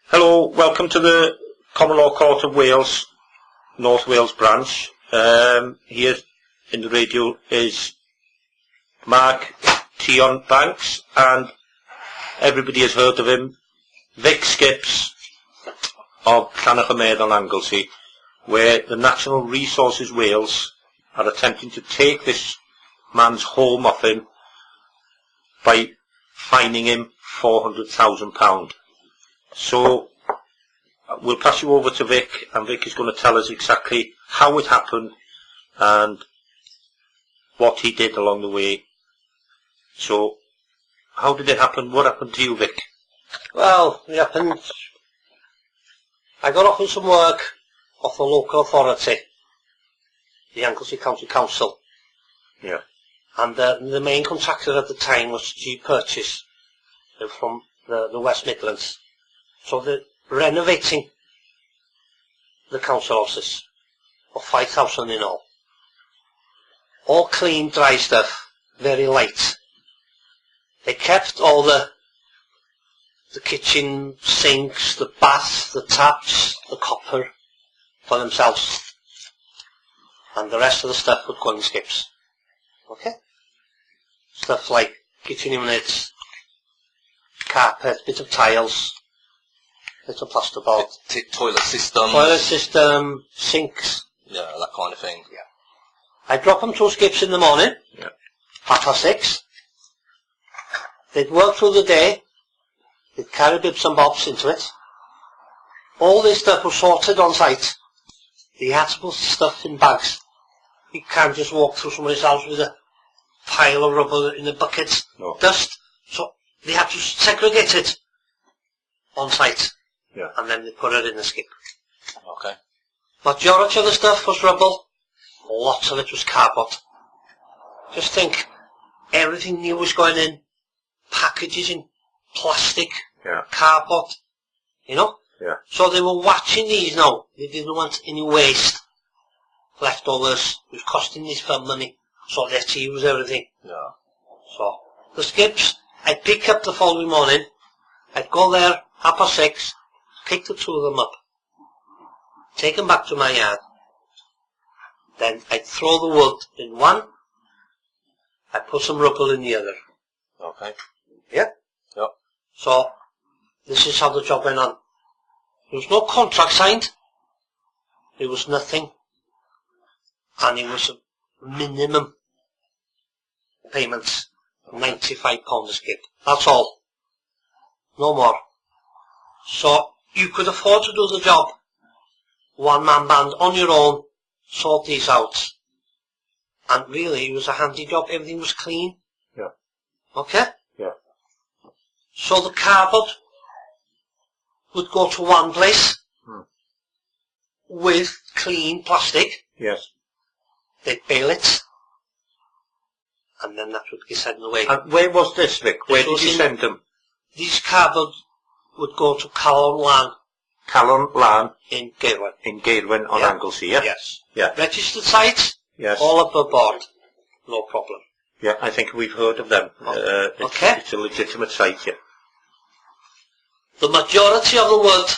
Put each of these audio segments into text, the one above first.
Hello, welcome to the Common Law Court of Wales, North Wales branch. Here in the radio is Mark Tion Banks, and everybody has heard of him, Vic Skips of Llanach on Anglesey, where the Natural Resources Wales are attempting to take this man's home off him by fining him £400,000. So we'll pass you over to Vic, and Vic is going to tell us exactly how it happened and what he did along the way. So, how did it happen? What happened to you, Vic? Well, it happened, I got offered some work off the local authority, the Anglesey County Council. Yeah. And the main contractor at the time was G Purchase from the West Midlands. So they're renovating the council houses for 5,000 in all. All clean, dry stuff, very light. They kept all the kitchen sinks, the bath, the taps, the copper for themselves. And the rest of the stuff would go in skips. Okay? Stuff like kitchen units, carpet, bit of tiles, bit of plasterboard. Toilet systems. Toilet system, sinks. Yeah, that kind of thing. Yeah. I drop them 2 skips in the morning, Yeah. 6:30. They'd work through the day. They'd carry bits and bobs into it. All this stuff was sorted on site. They had to put stuff in bags. You can't just walk through somebody's house with a pile of rubber in a bucket, No. dust. So they had to segregate it on site. Yeah. And then they put it in the skip. Okay. Majority of the stuff was rubble. Lots of it was cardboard. Just think, everything new was going in. Packages in plastic, Yeah. cardboard, you know? Yeah. So they were watching these now. They didn't want any waste. Leftovers. It was costing these firm money. So they had to use everything. Yeah. So, the skips, I'd pick up the following morning. I'd go there, 6:30, pick the 2 of them up. Take them back to my yard. Then I'd throw the wood in one. I'd put some rubble in the other. Okay. Yeah? Yep. So, this is how the job went on. There was no contract signed. There was nothing. And it was a minimum payment of £95 a skip. That's all. No more. So, you could afford to do the job. One-man band on your own, sort these out. And really, it was a handy job. Everything was clean. Yeah. Okay? Yeah. So the cardboard would go to one place with clean plastic. Yes. They'd bale it, and then that would get sent away. And where was this, Vic? Where This did you was send them? These cardboard would go to Calon Calon Lan in Gaelwen. in Gaelwen on Yeah. Anglesey, yeah? Yes. Yeah. Registered site, Yes. all up aboard. No problem. Yeah, I think we've heard of them. Okay. It's a legitimate site, yeah. The majority of the wood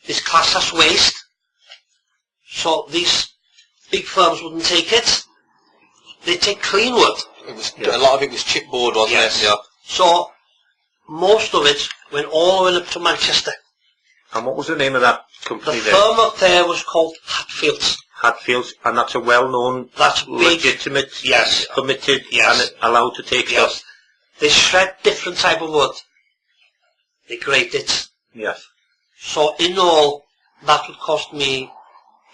is classed as waste, so these big firms wouldn't take it. They take clean wood. It was a lot of it was chipboard, wasn't Yes. it? Yeah. So most of it went all the way up to Manchester. And what was the name of that The company there? firm up there was called Hatfields. Hatfields, and that's a well-known, That's big. legitimate, Yes. permitted, Yes. and allowed to take Yes. stuff. They shred different type of wood. They grate it. Yes. So in all, that would cost me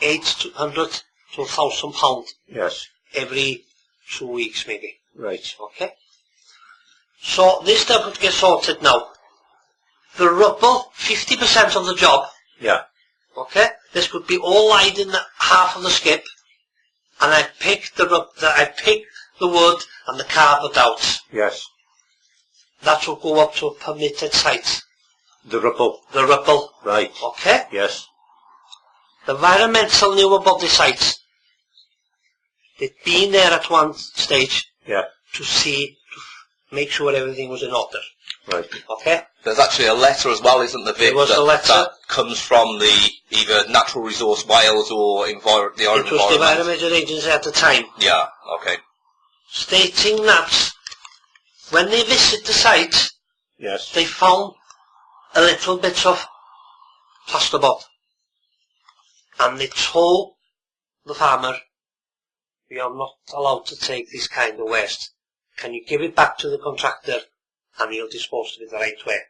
£800 to £1,000 Yes. every 2 weeks maybe. Right. Okay? So this stuff would get sorted now. The rubble, 50% of the job. Yeah. Okay? This would be all laid in the half of the skip, and I pick the wood and the cardboard out. Yes. That will go up to a permitted site. The rubble. The rubble. Right. Okay? Yes. The environmental knew about the site. They'd been there at one stage Yeah. to see, to make sure everything was in order. Right. Okay? There's actually a letter as well, isn't there, Vic? There was a letter. That comes from the either Natural Resource Wales or the Environment. It was the Environmental Agency at the time. Yeah, okay. Stating that when they visited the site, Yes. they found a little bit of plasterboard. And they told the farmer, "We are not allowed to take this kind of waste. Can you give it back to the contractor and he'll dispose of it the right way?"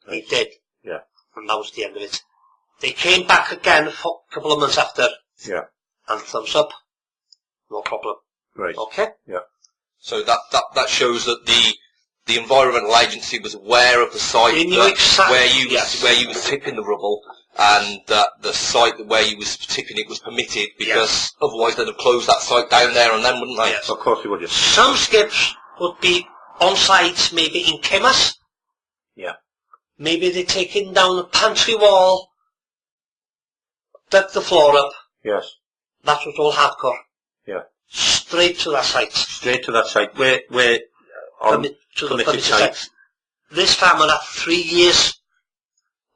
He did. Yeah. And that was the end of it. They came back again for a couple of months after. Yeah. And thumbs up. No problem. Right. Okay? Yeah. So that shows that the Environmental Agency was aware of the site They knew exactly, where you was tipping the rubble, and that the site where you was tipping it was permitted, because otherwise they'd have closed that site down there and then, wouldn't they? Yes. Of course they would. Yes. Some skips would be on site, maybe in chemists. Yeah. Maybe they're taking down a pantry wall, dug the floor up. Yes. That was all hardcore. Yeah. Straight to that site. Straight to that site. Where on To the permitted permitted site. site. This farmer had 3 years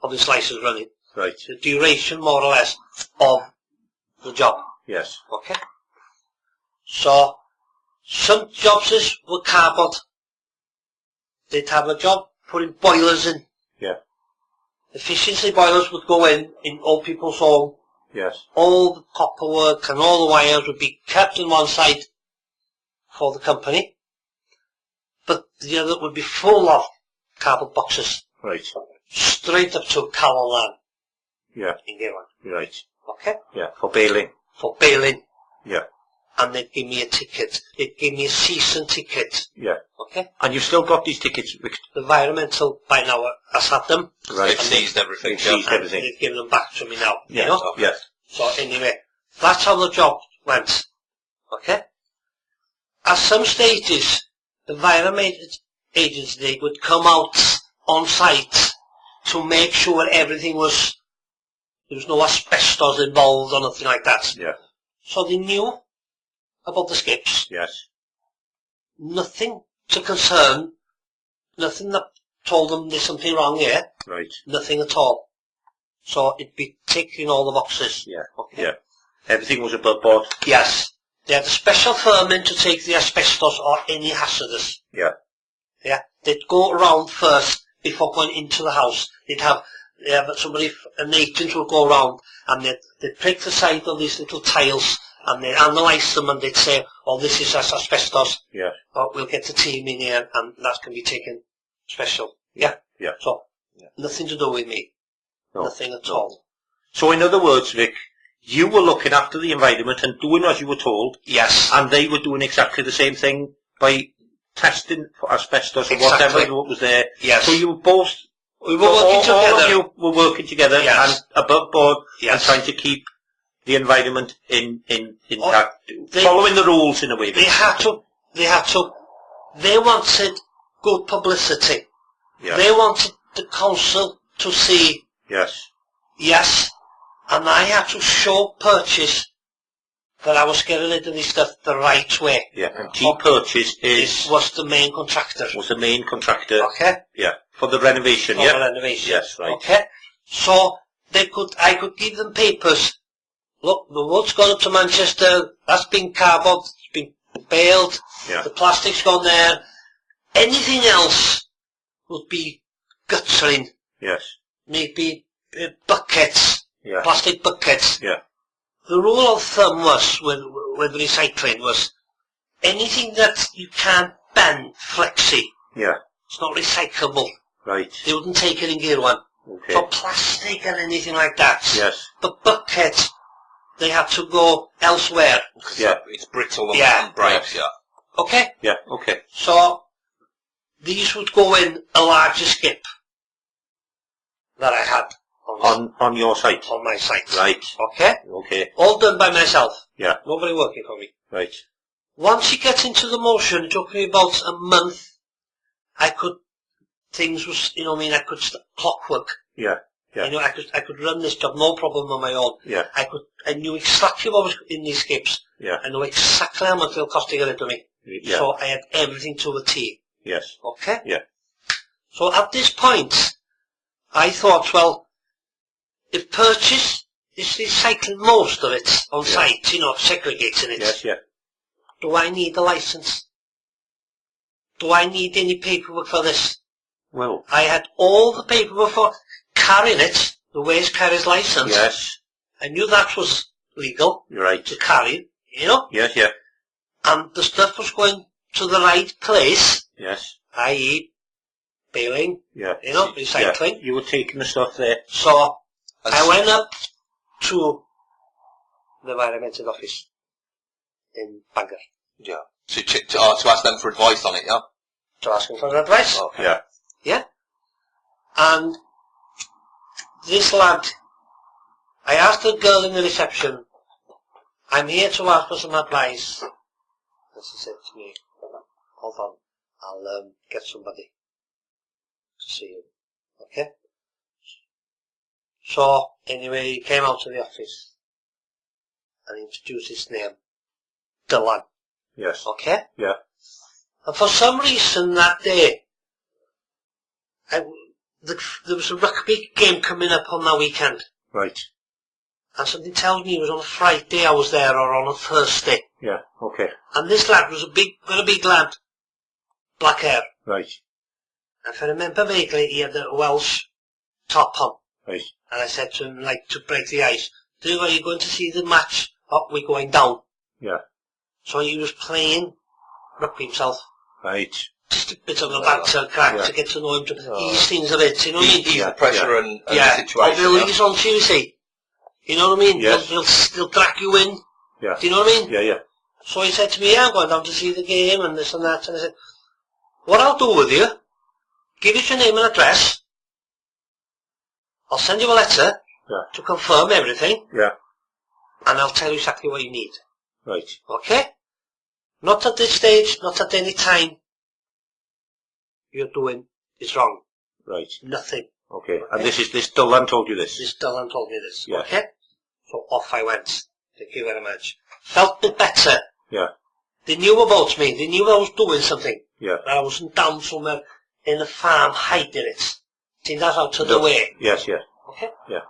of his license running. Right. The duration, more or less, of the job. Yes. Okay? So, some jobs were cardboard. They'd have a job putting boilers in. Yeah. Efficiency boilers would go in old people's home. Yes. All the copper work and all the wires would be kept in one side for the company. But the other would be full of cardboard boxes. Right. Straight up to Cowell Land. Yeah. In Gaywell. Right. Okay? Yeah. For bailing. For bailing. Yeah. And they'd give me a ticket. They'd give me a season ticket. Yeah. Okay? And you've still got these tickets? The environmental, by now, has had them. Right. They've seized everything. They've seized And everything. they've given them back to me now. Yes. You know? Yes. So anyway, that's how the job went. Okay? At some stages, the Environmental Agency would come out on site to make sure everything was, there was no asbestos involved or nothing like that. Yeah. So they knew about the skips. Yes. Nothing to concern, nothing that told them there's something wrong here. Right. Nothing at all. So it'd be ticking all the boxes. Yeah. Okay. Yeah. Everything was above board. Yes. They had a special firm in to take the asbestos or any hazardous. Yeah. Yeah. They'd go around first before going into the house. They'd have somebody, an agent would go around and they'd prick the side of these little tiles and they'd analyse them and they'd say, "Oh, this is asbestos. Yeah. Oh, we'll get the team in here and that can be taken special." Yeah. Yeah. So, nothing to do with me. No. Nothing at all. So in other words, Vic, you were looking after the environment and doing as you were told, Yes. and they were doing exactly the same thing by testing for asbestos or Exactly. whatever was there. Yes. So you were both, We were working together. all of you were working together Yes. and above board Yes. and trying to keep the environment intact, They- following the rules in a way. They wanted good publicity. Yes. They wanted the council to see, yes, and I had to show purchase that I was getting rid of this stuff the right way. Yeah, and G Purchase was the main contractor. was the main contractor. Okay? Yeah, for the renovation. For Yeah. the renovation. Yes, right. Okay? So I could give them papers. Look, the wood's gone up to Manchester. That's been cardboard. It's been baled. Yeah. The plastic's gone there. Anything else would be guttering. Yes. Maybe buckets. Yeah. Plastic buckets. Yeah. The rule of thumb was, with recycling, was anything that you can't bend, flexi, Yeah. it's not recyclable. Right. They wouldn't take it in Gear 1. Okay. For plastic and anything like that. Yes. But buckets, they had to go elsewhere. Yeah. It's brittle and, Yeah. and breaks, yeah. Okay? Yeah. Okay. So, these would go in a larger skip that I had On your site. on my site. Right. Okay? Okay. All done by myself. Yeah. Nobody working for me. Right. Once you get into the motion, it took me about a month. Things was, I could clockwork. Yeah. Yeah. I could run this job no problem on my own. Yeah. I knew exactly what was in these skips. Yeah. I knew exactly how much it'll cost to get it to me. Yeah. So I had everything to a T. Yes. Okay? Yeah. So at this point, I thought, well, if purchase is recycling most of it on site, you know, segregating it. Yes, yeah. Do I need a license? Do I need any paperwork for this? Well, I had all the paperwork for carrying it, the waste carrier's license. yes. I knew that was legal. You're right. To carry, you know. Yes, yeah. And the stuff was going to the right place, Yes. i.e. baling, Yeah. you know, recycling. Yeah. You were taking the stuff there. So I went up to the environmental office in Bangor. Yeah. To ask them for advice on it, yeah? To ask them for advice. Okay. Yeah. Yeah. And this lad, I asked the girl in the reception, I'm here to ask for some advice. And she said to me, hold on, I'll get somebody to see you. Okay? So, anyway, he came out to the office and introduced his name, Dylan. Yes. Okay? Yeah. And for some reason that day, there was a rugby game coming up on that weekend. Right. And something tells me it was on a Friday I was there, or on a Thursday. Yeah. Okay. And this lad was a big lad, black hair. Right. And if I remember vaguely, he had a Welsh top on. Right. And I said to him, like, to break the ice, are you going to see the match? Oh, we're going down. Yeah. So he was playing rugby himself. Right. Just a bit of a banter crack to get to know him, to ease things a bit, you know what I mean? Ease the pressure and the Or situation. they'll ease on Tuesday. You know what I mean? Yes. They'll drag you in. Yeah. Do you know what I mean? Yeah, yeah. So he said to me, yeah, I'm going down to see the game and this and that. And I said, what I'll do with you, give us your name and address. I'll send you a letter to confirm everything. Yeah. And I'll tell you exactly what you need. Right. Okay? Not at this stage, not at any time. You're doing is wrong. Right. Nothing. Okay. And this Dylan told you this? This Dylan told me this. Yeah. Okay? So off I went. Thank you very much. Felt a bit better. Yeah. They knew about me. They knew I was doing something. Yeah. I wasn't down somewhere in a farm hiding it. See, that's out of the way. Yes, yeah. Okay? Yeah.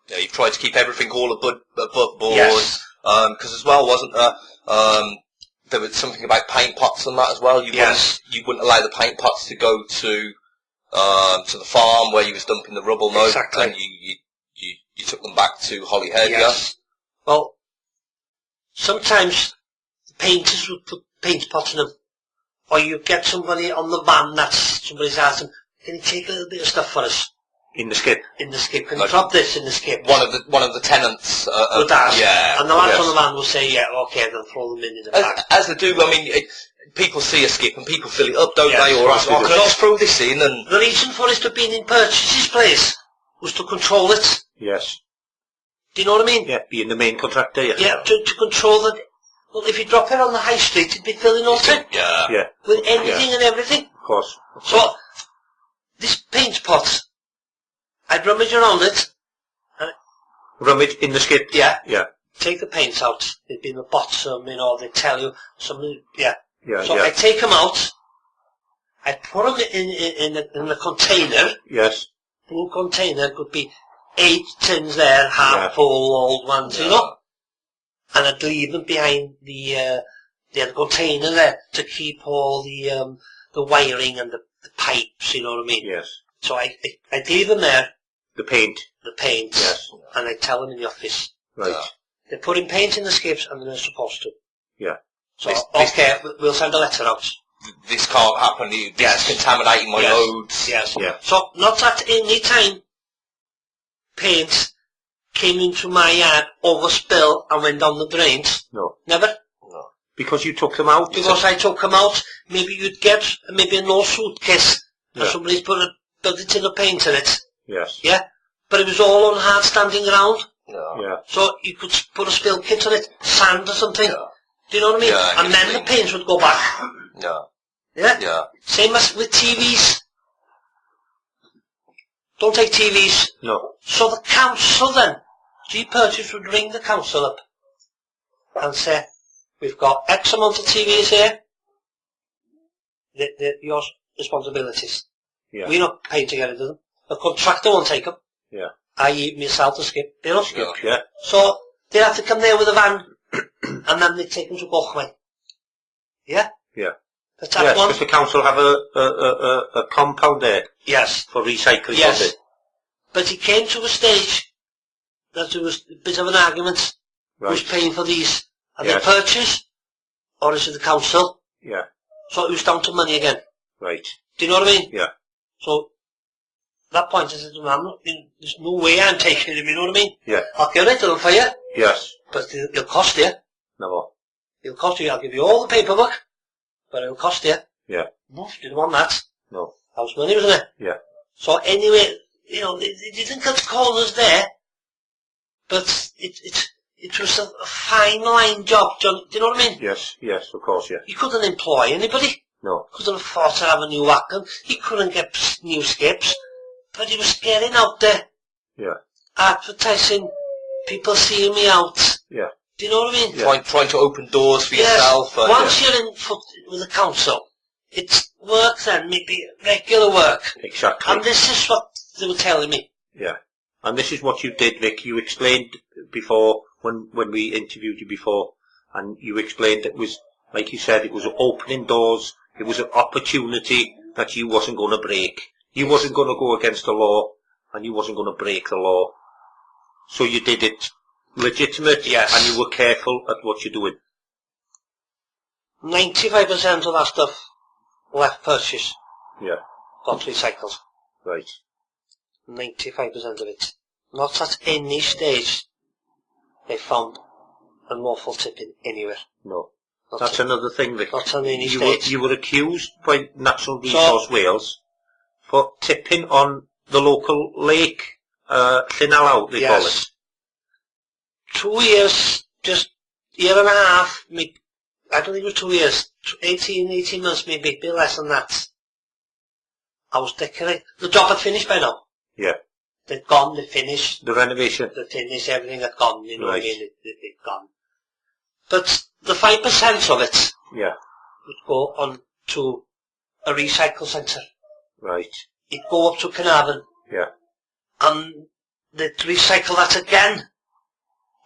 Yeah, you've tried to keep everything all above board. Yes. Because as well, wasn't there was something about paint pots and that as well? You wouldn't allow the paint pots to go to the farm where you was dumping the rubble, no? Exactly. And you took them back to Holyhead, yes. Well, sometimes the painters would put paint pots in them. Or you get somebody on the van that's somebody's asking, can you take a little bit of stuff for us? In the skip? In the skip. Can you drop this in the skip? One of the tenants would ask. Yeah. And the lads on the van will say, yeah, okay, they'll throw them in the back. As they do, I mean, people see a skip and people fill it up, don't they? Or ask, can I just throw this in? And the reason for it to being in purchases place was to control it. Yes. Do you know what I mean? Yeah, being the main contractor, yeah. Yeah, to control it. Well, if you drop it on the high street, it'd be filling up yeah. Yeah. with anything and everything. Of course. So, this paint pot, I'd rummage around it. Rummage in the skip? Yeah. Yeah. Take the paint out. It'd be in the bottom, you know, they tell you something, yeah. Yeah, so yeah. I take them out. I put them in a container. Yes. Blue container could be 8 tins there, half full, old ones, you know. And I'd leave them behind the container there to keep all the wiring and the pipes, you know what I mean? Yes. So I'd leave them there. The paint? The paint. Yes. And I'd tell them in the office. Right. They're putting paint in the skips and they're supposed to. Yeah. So, okay, we'll send a letter out. This can't happen. This is contaminating my loads. Yes. Yeah. So, not at any time paint came into my yard, overspill and went down the drains. No. Never. No. Because you took them out? Because I took them out. Maybe you'd get maybe an old suitcase and somebody's put a tin of paint in it. Yes. Yeah. But it was all on hard standing ground. Yeah. So you could put a spill kit on it, sand or something. Yeah. Do you know what I mean? Yeah, and then the paint would go back. Yeah. Yeah? Yeah. Same as with TVs. Don't take TVs. No. So the council then, G-Purchase would ring the council up and say, we've got X amount of TVs here. They're your responsibilities. Yeah. We're not paying to get rid of them. The contractor won't take them. Yeah. I.e. myself, the skip, you know? Skip, yeah. So, they have to come there with a van, and then they take them to Gochme. Yeah? Yeah. That's that yes, one. because the council have a compound there. Yes. For recycling. Yes. But it came to a stage that there was a bit of an argument. Right. Who's paying for these? Are Yes. they purchased? Or is it the council? Yeah. So it was down to money again. Right. Do you know what I mean? Yeah. So, at that point I said to him, there's no way I'm taking him, you know what I mean? Yeah. I'll give it to them for you. Yes. But it'll cost you. No. It'll cost you, I'll give you all the paperwork. But it'll cost you. Yeah. No, didn't want that. No. House money, wasn't it? Yeah. So anyway, you know, they didn't cut corners there. But it was a fine line job, John. Do you know what I mean? Yes. Yes, of course, yeah. You couldn't employ anybody. No. Couldn't afford to have a new wagon. He couldn't get new skips. But he was getting out there. Yeah. Advertising. People seeing me out. Yeah. Do you know what I mean? Yeah. Trying to open doors for Yes. yourself. And, Once you're in with the council, it's work then, maybe regular work. Exactly. And this is what they were telling me. Yeah. And this is what you did, Vic. You explained before, when we interviewed you before, and you explained it was, like you said, it was opening doors, it was an opportunity that you wasn't going to break. You wasn't going to go against the law, and you wasn't going to break the law. So you did it legitimate, yes, and you were careful at what you're doing. 95% of that stuff left purchase. Yeah. Got recycled. Right. 95% of it. Not at any stage they found an awful tipping anywhere. No. That's another thing, Vic. Not on any stage. You were accused by Natural Resource Wales for tipping on the local lake, Llinellow, they call it. 2 years, just year and a half, maybe, I don't think it was 2 years, 18 months maybe, a bit less than that. I was decorating. The job had finished by now. Yeah. They'd gone, they finished. The renovation. They finished, everything had gone, you know right. what I mean, they'd gone. But the 5% of it yeah. would go on to a recycle centre. Right. It'd go up to Carnarvon. Yeah. And they'd recycle that again.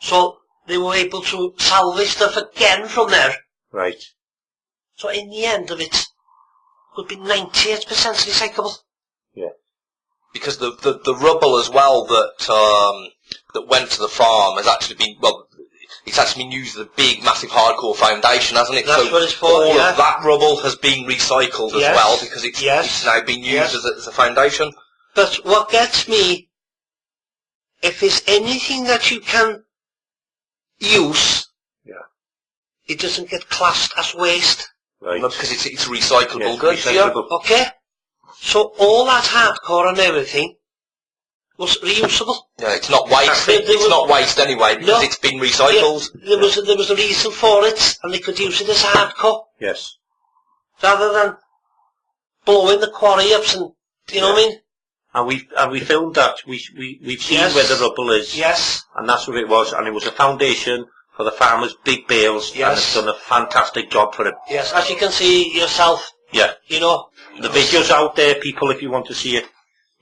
So they were able to salvage stuff again from there. Right. So in the end of it, would be 98% recyclable. Yeah. Because the rubble as well that went to the farm has actually been, well, it's actually been used as a big, massive, hardcore foundation, hasn't it? That's so what it's for, all yeah. of that rubble has been recycled as well, because it's now been used as a foundation. But what gets me, if there's anything that you can use, it doesn't get classed as waste. Right. No, because it's recyclable goods, recyclable. Okay? So all that hardcore and everything was reusable. Yeah, it's not waste. It's not waste anyway, because it's been recycled. Yeah, there was a reason for it, and they could use it as hardcore. Yes. Rather than blowing the quarry up, and you know what I mean? And we filmed that. We've seen where the rubble is. Yes. And that's what it was. And it was a foundation for the farmers' big bales. Yes. And it's done a fantastic job for it. Yes, as you can see yourself. Yeah. You know. The video's out there, people, if you want to see it.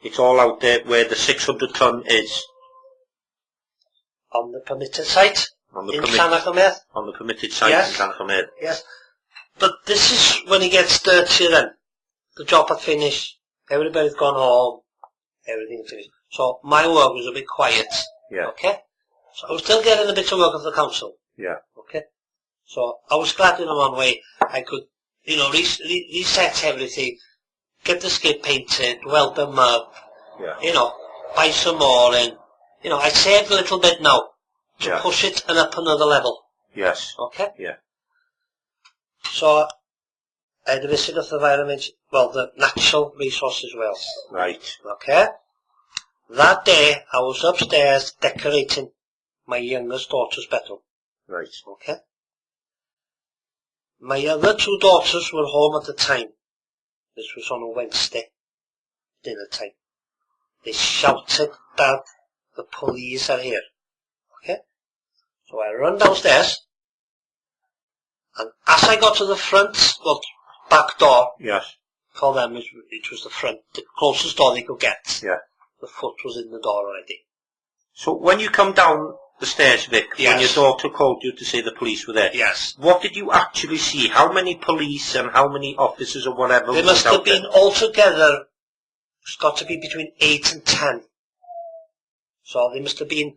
It's all out there where the 600 ton is. On the permitted site. On the in Llanarfon. On the permitted site in Llanarfon. Yes. But this is when it gets dirtier then. The job had finished. Everybody's gone home. Everything finished. So my work was a bit quiet. Yeah. Okay? So I was still getting a bit of work of the council. Yeah. Okay? So I was glad in one way I could, you know, reset everything, get the skip painted, weld them up, you know, buy some more in. You know, I saved a little bit now to push it and up another level. Yes. Okay? Yeah. So I had a visit of the environment, well, the Natural Resources Wales. Right. Okay? That day, I was upstairs decorating my youngest daughter's bedroom. Right. Okay? My other two daughters were home at the time. This was on a Wednesday, dinner time. They shouted that the police are here. Okay? So I run downstairs, and as I got to the front, well, back door, yes, call them, it was the front, the closest door they could get. Yeah. the foot was in the door already. So when you come down the stairs, Vic, when your daughter called you to say the police were there, yes, what did you actually see? How many police and how many officers or whatever? There must have been altogether, it's got to be between 8 and 10. So there must have been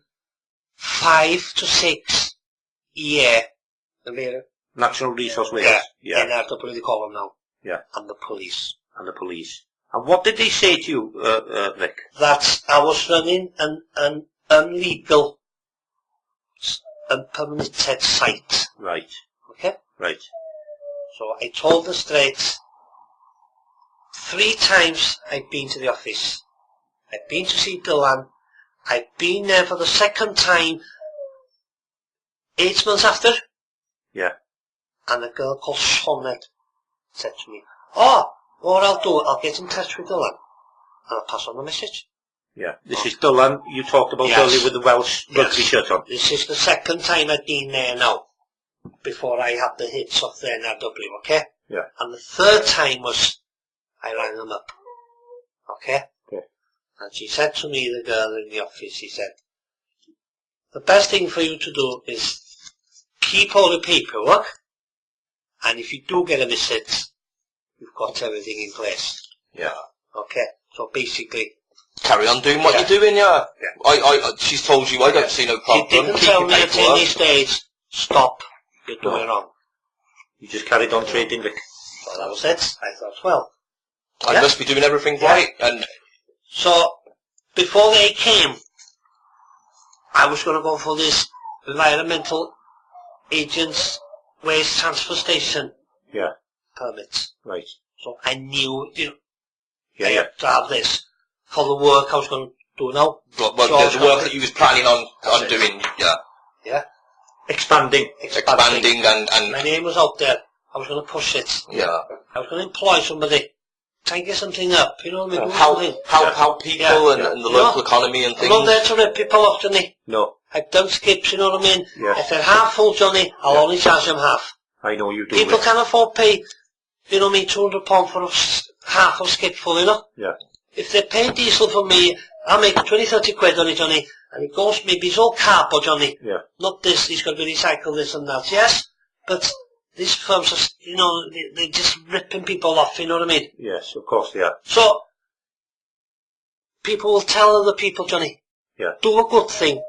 5 to 6 Natural Resource Wales. Yeah. NRW they call them now. Yeah. And the police. And the police. And what did they say to you, Vic? That I was running an unlegal and permitted site. Right. Okay? Right. So I told her straight, 3 times I've been to the office. I've been to see Dylan. I've been there for the 2nd time 8 months after. Yeah. And a girl called Sonnet said to me, oh, what I'll do, I'll get in touch with Dylan and I'll pass on the message. Yeah. This is Dylan you talked about earlier with the Welsh rugby shirt on. This is the 2nd time I've been there now, before I had the hits of the NRW, okay? Yeah. And the 3rd time was, I rang them up, okay? Okay. And she said to me, the girl in the office, she said, the best thing for you to do is keep all the paperwork, and if you do get a visit, you've got everything in place. Yeah. Okay? So basically, carry on doing what you're doing, she's told you, I don't see no problem. She didn't tell me at any stage, stop, you're doing wrong. You just carried on trading, Vic. So that was it. I thought, well, I must be doing everything right. And so, before they came, I was going to go for this environmental agents waste transfer station permit. Right. So I knew, I Yeah. had to have this for the work I was going to do now. well, the work that you was planning on doing, Yeah. Expanding. and My name was out there. I was going to push it. yeah. I was going to employ somebody. Try and get something up, you know what I mean? How people and the local economy and things. I'm not there to rip people off, Johnny. No. I've done skips, you know what I mean? Yes. If they're half full, Johnny, I'll only charge them half. I know you do. People can't afford pay, you know what I mean, £200 for half of skip full, you know? Yeah. If they're paying diesel for me, I'll make 20, 30 quid on it, Johnny. And it goes, maybe it's all cardboard, Johnny. Yeah. Not this, it's got to be recycled, this and that. Yes, but these firms are, they're just ripping people off, you know what I mean? Yes, of course they are. So, people will tell other people, Johnny, do a good thing,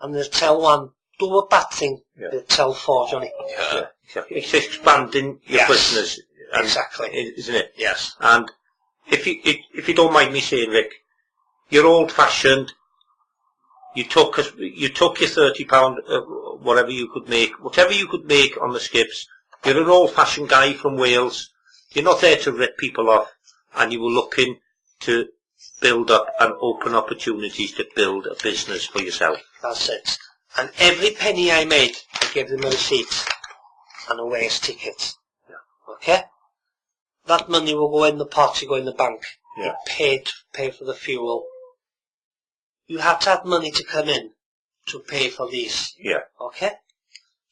and they'll tell one, do a bad thing, they'll tell 4, Johnny. Yeah, exactly. It's expanding your business. Exactly. Isn't it? Yes. And if you don't mind me saying, Rick, you're old-fashioned. You took your £30, whatever you could make on the skips. You're an old-fashioned guy from Wales. You're not there to rip people off, and you were looking to build up and open opportunities to build a business for yourself. That's it. And every penny I made, I gave them a receipt and a waste ticket. Yeah. Okay? That money will go in the pot, to go in the bank. Yeah. Pay for the fuel. You have to have money to come in to pay for these. Yeah. Okay?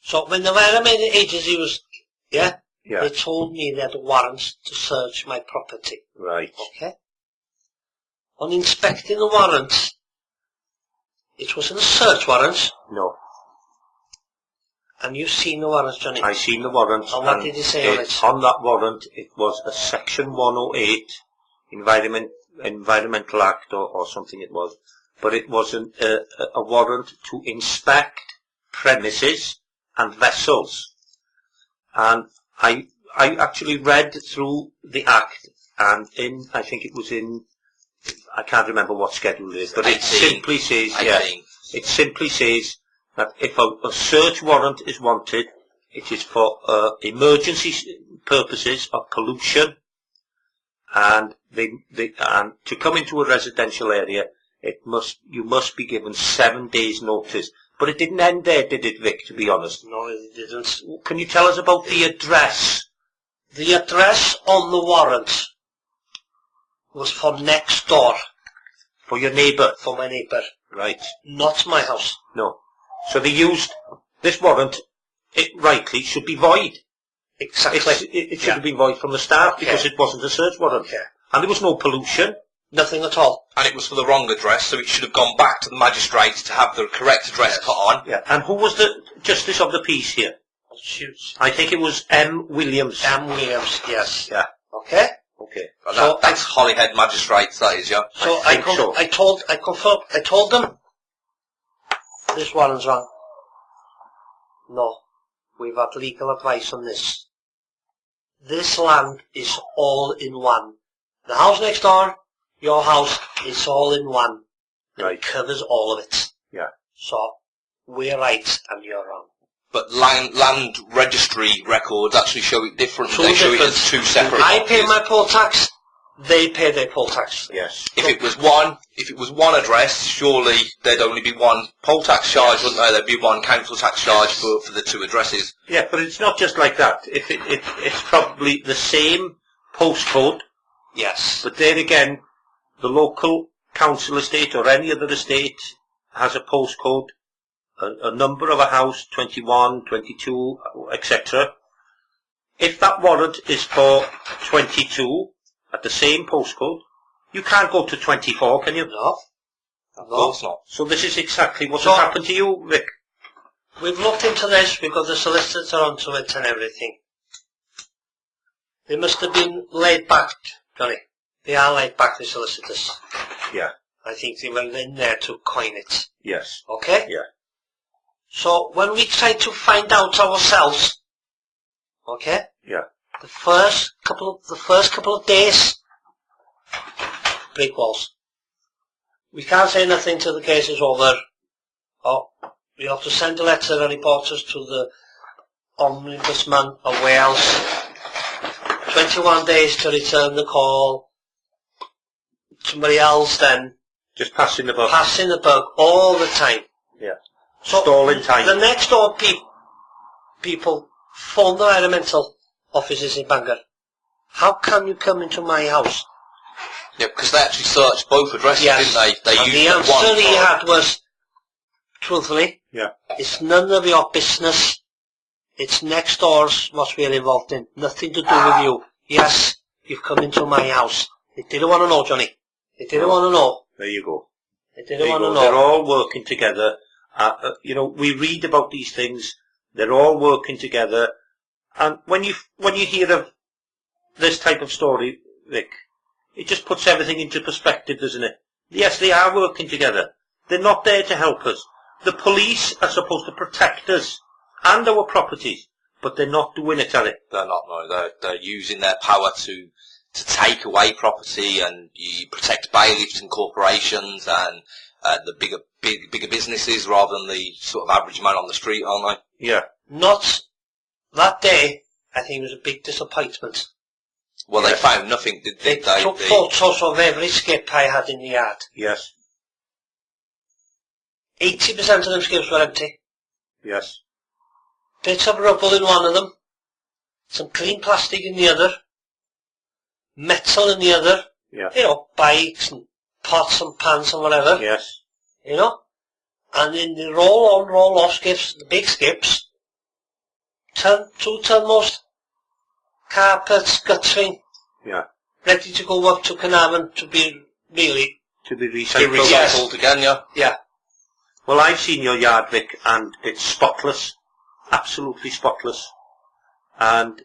So when the environmental agency was, they told me they had warrants to search my property. Right. Okay? On inspecting the warrants, it wasn't a search warrant. No. And you've seen the warrants, Johnny? I seen the warrant. And what did he say on it? On that warrant, it was a Section 108 Environmental Act or something it was. But it was a warrant to inspect premises and vessels. And I actually read through the Act, and I think it was in, I can't remember what schedule it is, but it simply says, it simply says that if a search warrant is wanted, it is for emergency purposes of pollution, and and to come into a residential area, you must be given 7 days notice. But it didn't end there, did it, Vic, to be honest? No, it didn't. Can you tell us about the address? The address on the warrant was for next door. For your neighbour? For my neighbour. Right. Not my house. No. So they used this warrant, it rightly should be void. Exactly. It should have been void from the start because it wasn't a search warrant. Okay. And there was no pollution, Nothing at all. And it was for the wrong address, so it should have gone back to the magistrates to have the correct address put on. Yeah. And who was the Justice of the Peace here? I think it was M. Williams. M. Williams, yes. Yeah. Okay? Okay. And So that's Holyhead Magistrates, that is, yeah? So I told them, this warrant's wrong. No. We've had legal advice on this. This land is all in one. The house next door, your house, it's all in one. Right. It covers all of it. Yeah. So, we're right and you're wrong. But land registry records actually show it differently. So They show it different. as two separate I pay properties. my poll tax, they pay their poll tax. Yes. If it was one address, surely there'd only be one poll tax charge, wouldn't there? There'd be one council tax charge for the two addresses. Yeah, but it's not just like that. It's probably the same postcode, Yes. but there again, the local council estate or any other estate has a postcode, a number of a house, 21, 22, etc. If that warrant is for 22 at the same postcode, you can't go to 24, can you? No. Of course not. So this is exactly what has happened to you, Vic. We've looked into this, we've got the solicitor onto it and everything. They must have been laid back, Johnny. They are laid back, the solicitors. Yeah. I think they were in there to coin it. Yes. Okay? Yeah. So when we tried to find out ourselves, okay? Yeah. The first couple of days, brick walls. We can't say nothing till the case is over. Oh, we have to send a letter and reporters to the Ombudsman of Wales. 21 days to return the call. Somebody else then. Just passing the buck. Passing the buck all the time. Yeah. So Stalling time. the next door people phone the environmental offices in Bangor. How can you come into my house? Yeah, because they actually searched both addresses, Yes. didn't they? They And used the the answer one. he had was, truthfully, Yeah. it's none of your business. It's next door's what we're involved in. Nothing to do with you. Yes, you've come into my house. They didn't want to know, Johnny. They didn't want to know. There you go. They There didn't you want to go. know. They're all working together. You know, we read about these things. They're all working together. And when you hear of this type of story, Vic, it just puts everything into perspective, doesn't it? Yes, they are working together. They're not there to help us. The police are supposed to protect us and our properties, but they're not doing it, are they? They're not, no. They're using their power to take away property, and you protect bailiffs and corporations and the bigger businesses rather than the sort of average man on the street, aren't they? Yeah. Not that day. I think it was a big disappointment. Well, Yes. they found nothing, did They they? took photos of every skip I had in the yard. Yes. 80% of them skips were empty. Yes. Bits of rubble in one of them. Some clean plastic in the other. Metal in the other. Yeah. You know, bikes and pots and pans and whatever. Yes. You know. And in the roll-on, roll-off skips, the big skips, 2-ton most, carpets, guttering, Yeah. ready to go up to Carnarvon to be really, To be They recycled. recycled again, yeah. yeah. Well, I've seen your yard, Vic, and it's spotless. Absolutely spotless. And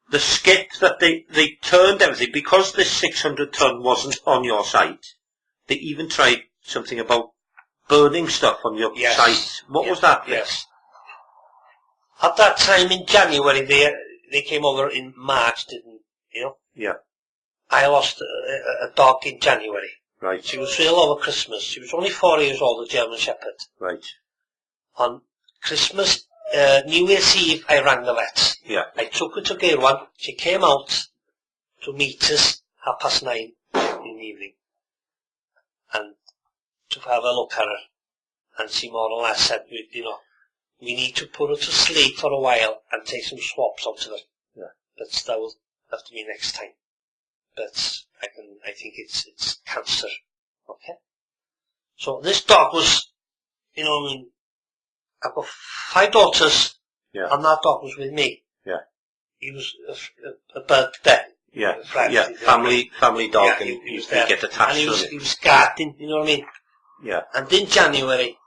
the skip that they turned everything, because this 600 ton wasn't on your site, they even tried something about burning stuff on your Yes. site. What was that, Vic? Yes. At that time in January, they came over in March, didn't you know? Yeah. I lost a dog in January. Right. She was ill over Christmas. She was only 4 years old, a German Shepherd. Right. On Christmas, New Year's Eve, I rang the vet. Yeah. I took her to Gairwan. She came out to meet us 9:30 in the evening. And to have a look at her. And she more or less said, you know, we need to put her to sleep for a while and take some swabs out of her. Yeah. But that will have to be next time. But I think it's cancer. Okay? So this dog was, you know, I mean, I've got 5 daughters, Yeah. and that dog was with me. Yeah. He was a bird there. Yeah, friends, yeah, family dog, yeah, and he was you there. get attached And to it. he was guarding, you know what I mean? Yeah, And in January,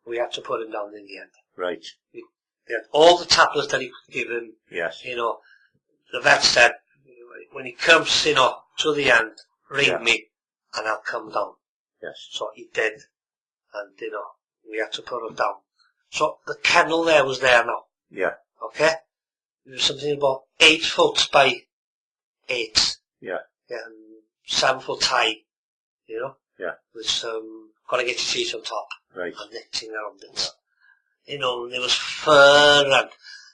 we had to put him down in the end. right. They had all the tablets that he could give him. Yes. You know, the vet said, when he comes, you know, to the end, ring me, and I'll come down. Yes. So he did, and you know, we had to put him down. So the kennel there was there now. Yeah. Okay? It was something about 8 foot by 8. Yeah. Yeah, and 7 foot high, you know? Yeah. With gotta get your cheese on top. Right. And knitting around it. You know, there was fur and,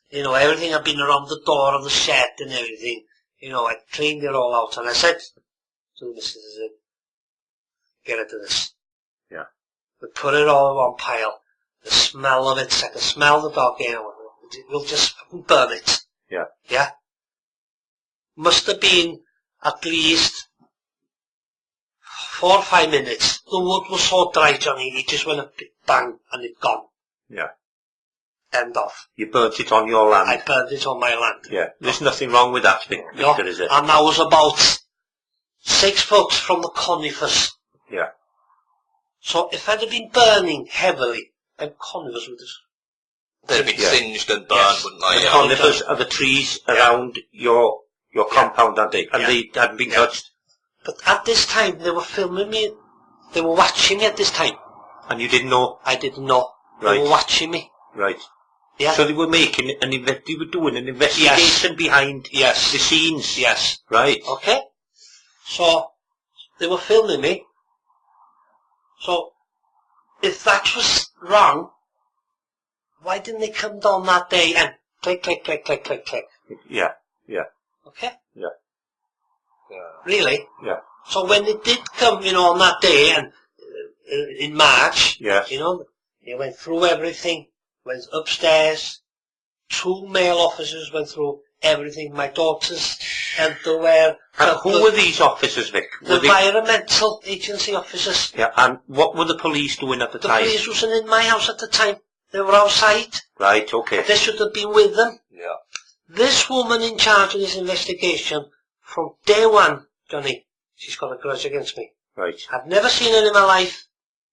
you know, everything had been around the door of the shed and everything. You know, I cleaned it all out, and I said to the missus, I said, get rid of this. Yeah. We put it all in one pile. The smell of it, I can smell the dog, you know, we'll just burn it. Yeah. Yeah? Must have been at least 4 or 5 minutes. The wood was so dry, Johnny, it just went a big bang and it gone. Yeah. End off. You burnt it on your land? I burned it on my land. Yeah. There's nothing wrong with that, Victor, No, is it? and I was about 6 foot from the conifers. Yeah. So if I'd have been burning heavily, then conifers would have... They'd have been singed and burned, wouldn't they? The Yeah. conifers are the trees around your compound, aren't they? And they hadn't been touched. But at this time, they were filming me. They were watching me at this time. And you didn't know? I didn't know. Right. They were watching me. Right. Yeah. So they were making they were doing an investigation behind the scenes. Yes. Right. Okay. So they were filming me. So if that was wrong, why didn't they come down that day and click, click, click, click, click, click? Yeah. Yeah. Okay. Yeah. Really? Yeah. So when it did come, you know, on that day and in March, Yes. you know, they went through everything, went upstairs. 2 male officers went through everything. My daughter's underwear. And who were these officers, Vic? The environmental agency officers. Yeah, and what were the police doing at the time? The police wasn't in my house at the time. They were outside. Right, okay. They should have been with them. Yeah. This woman in charge of this investigation, from day one, Johnny, she's got a grudge against me. Right. I've never seen her in my life.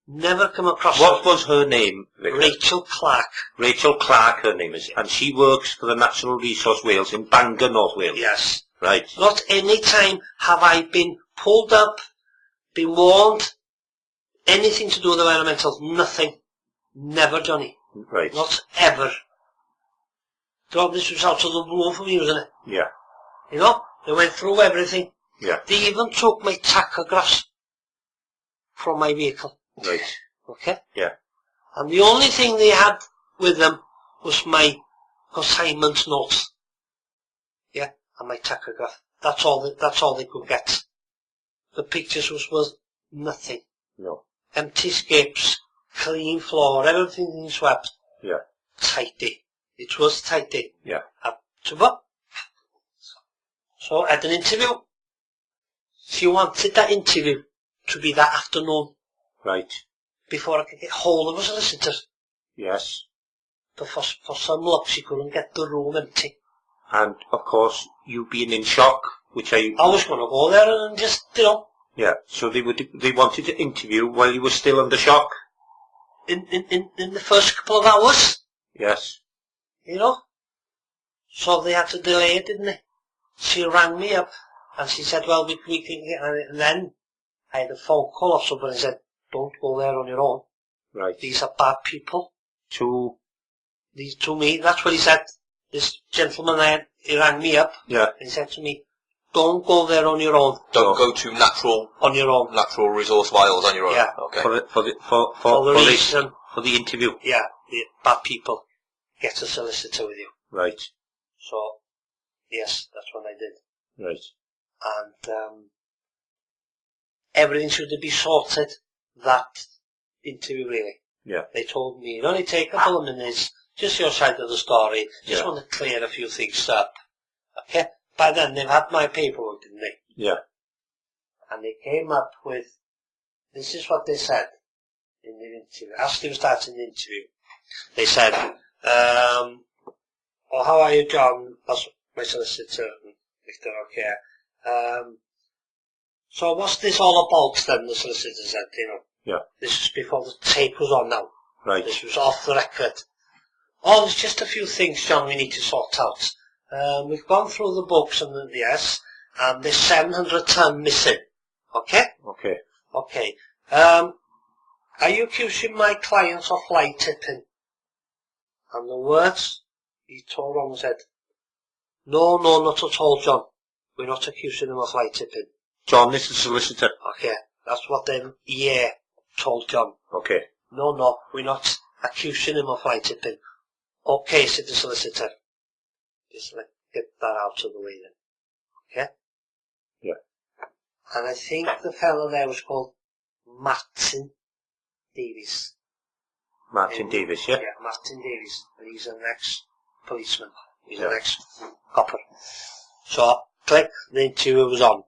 Never come across her. What was her name, Vic? Rachel Clark. Rachel Clark, her name is. And she works for the Natural Resource Wales in Bangor, North Wales. Yes. Right. Not any time have I been pulled up, been warned, anything to do with environmental. Nothing. Never, Johnny. Right. Not ever. God, this was out of the blue for me, wasn't it? Yeah. You know? They went through everything. Yeah. They even took my tachographs from my vehicle. Right. Okay? Yeah. And the only thing they had with them was my consignment notes. Yeah? And my tachograph. That's all they could get. The pictures was worth nothing. No. Empty skips, clean floor, everything being swept. Yeah. Tidy. It was tidy. Yeah. So at an interview, she wanted that interview to be that afternoon. Right. Before I could get hold of a solicitor. Yes. But for some luck, she couldn't get the room empty. And, of course, you being in shock, which I was going to go there and just, you know. Yeah, so they wanted to interview while you were still under shock? In the first couple of hours. Yes. You know. So they had to delay it, didn't they? She rang me up and she said, well, we can get on it. And then I had a phone call off somebody and said, don't go there on your own. Right. These are bad people. To me, that's what he said. This gentleman there, he rang me up. Yeah. And he said to me, don't go there on your own. Don't go to Natural Resource Wales on your own. Yeah. Okay. For the interview. Yeah, the bad people. Get a solicitor with you. Right. So, yes, that's what I did. Right. And everything should be sorted that interview, really. Yeah. They told me, it only take a couple of minutes, just your side of the story, just Yeah. want to clear a few things up. Okay? By then, they've had my paperwork, didn't they? Yeah. And they came up with, this is what they said in the interview. As they were starting the interview, they said, oh, how are you, John? That's my solicitor. Victor, okay. So what's this all about then, the solicitor said, you know? Yeah. This is before the tape was on now. Right. This was off the record. Oh, there's just a few things, John, we need to sort out. We've gone through the books and yes, and there's 700 ton missing. Okay? Okay. Okay. Are you accusing my clients of fly tipping? And the words he told on said, no, not at all, John. We're not accusing him of fly tipping. John, this is solicitor. Okay, that's what the EA told John. Okay. No, we're not accusing him of fly tipping. Okay, said the solicitor. Just get that out of the way then. Okay? Yeah. And I think the fellow there was called Martin Davies. Martin Davies, yeah? Yeah, Martin Davies. And he's an ex-policeman. He's Yeah. an ex-copper. So, click, the interview was on.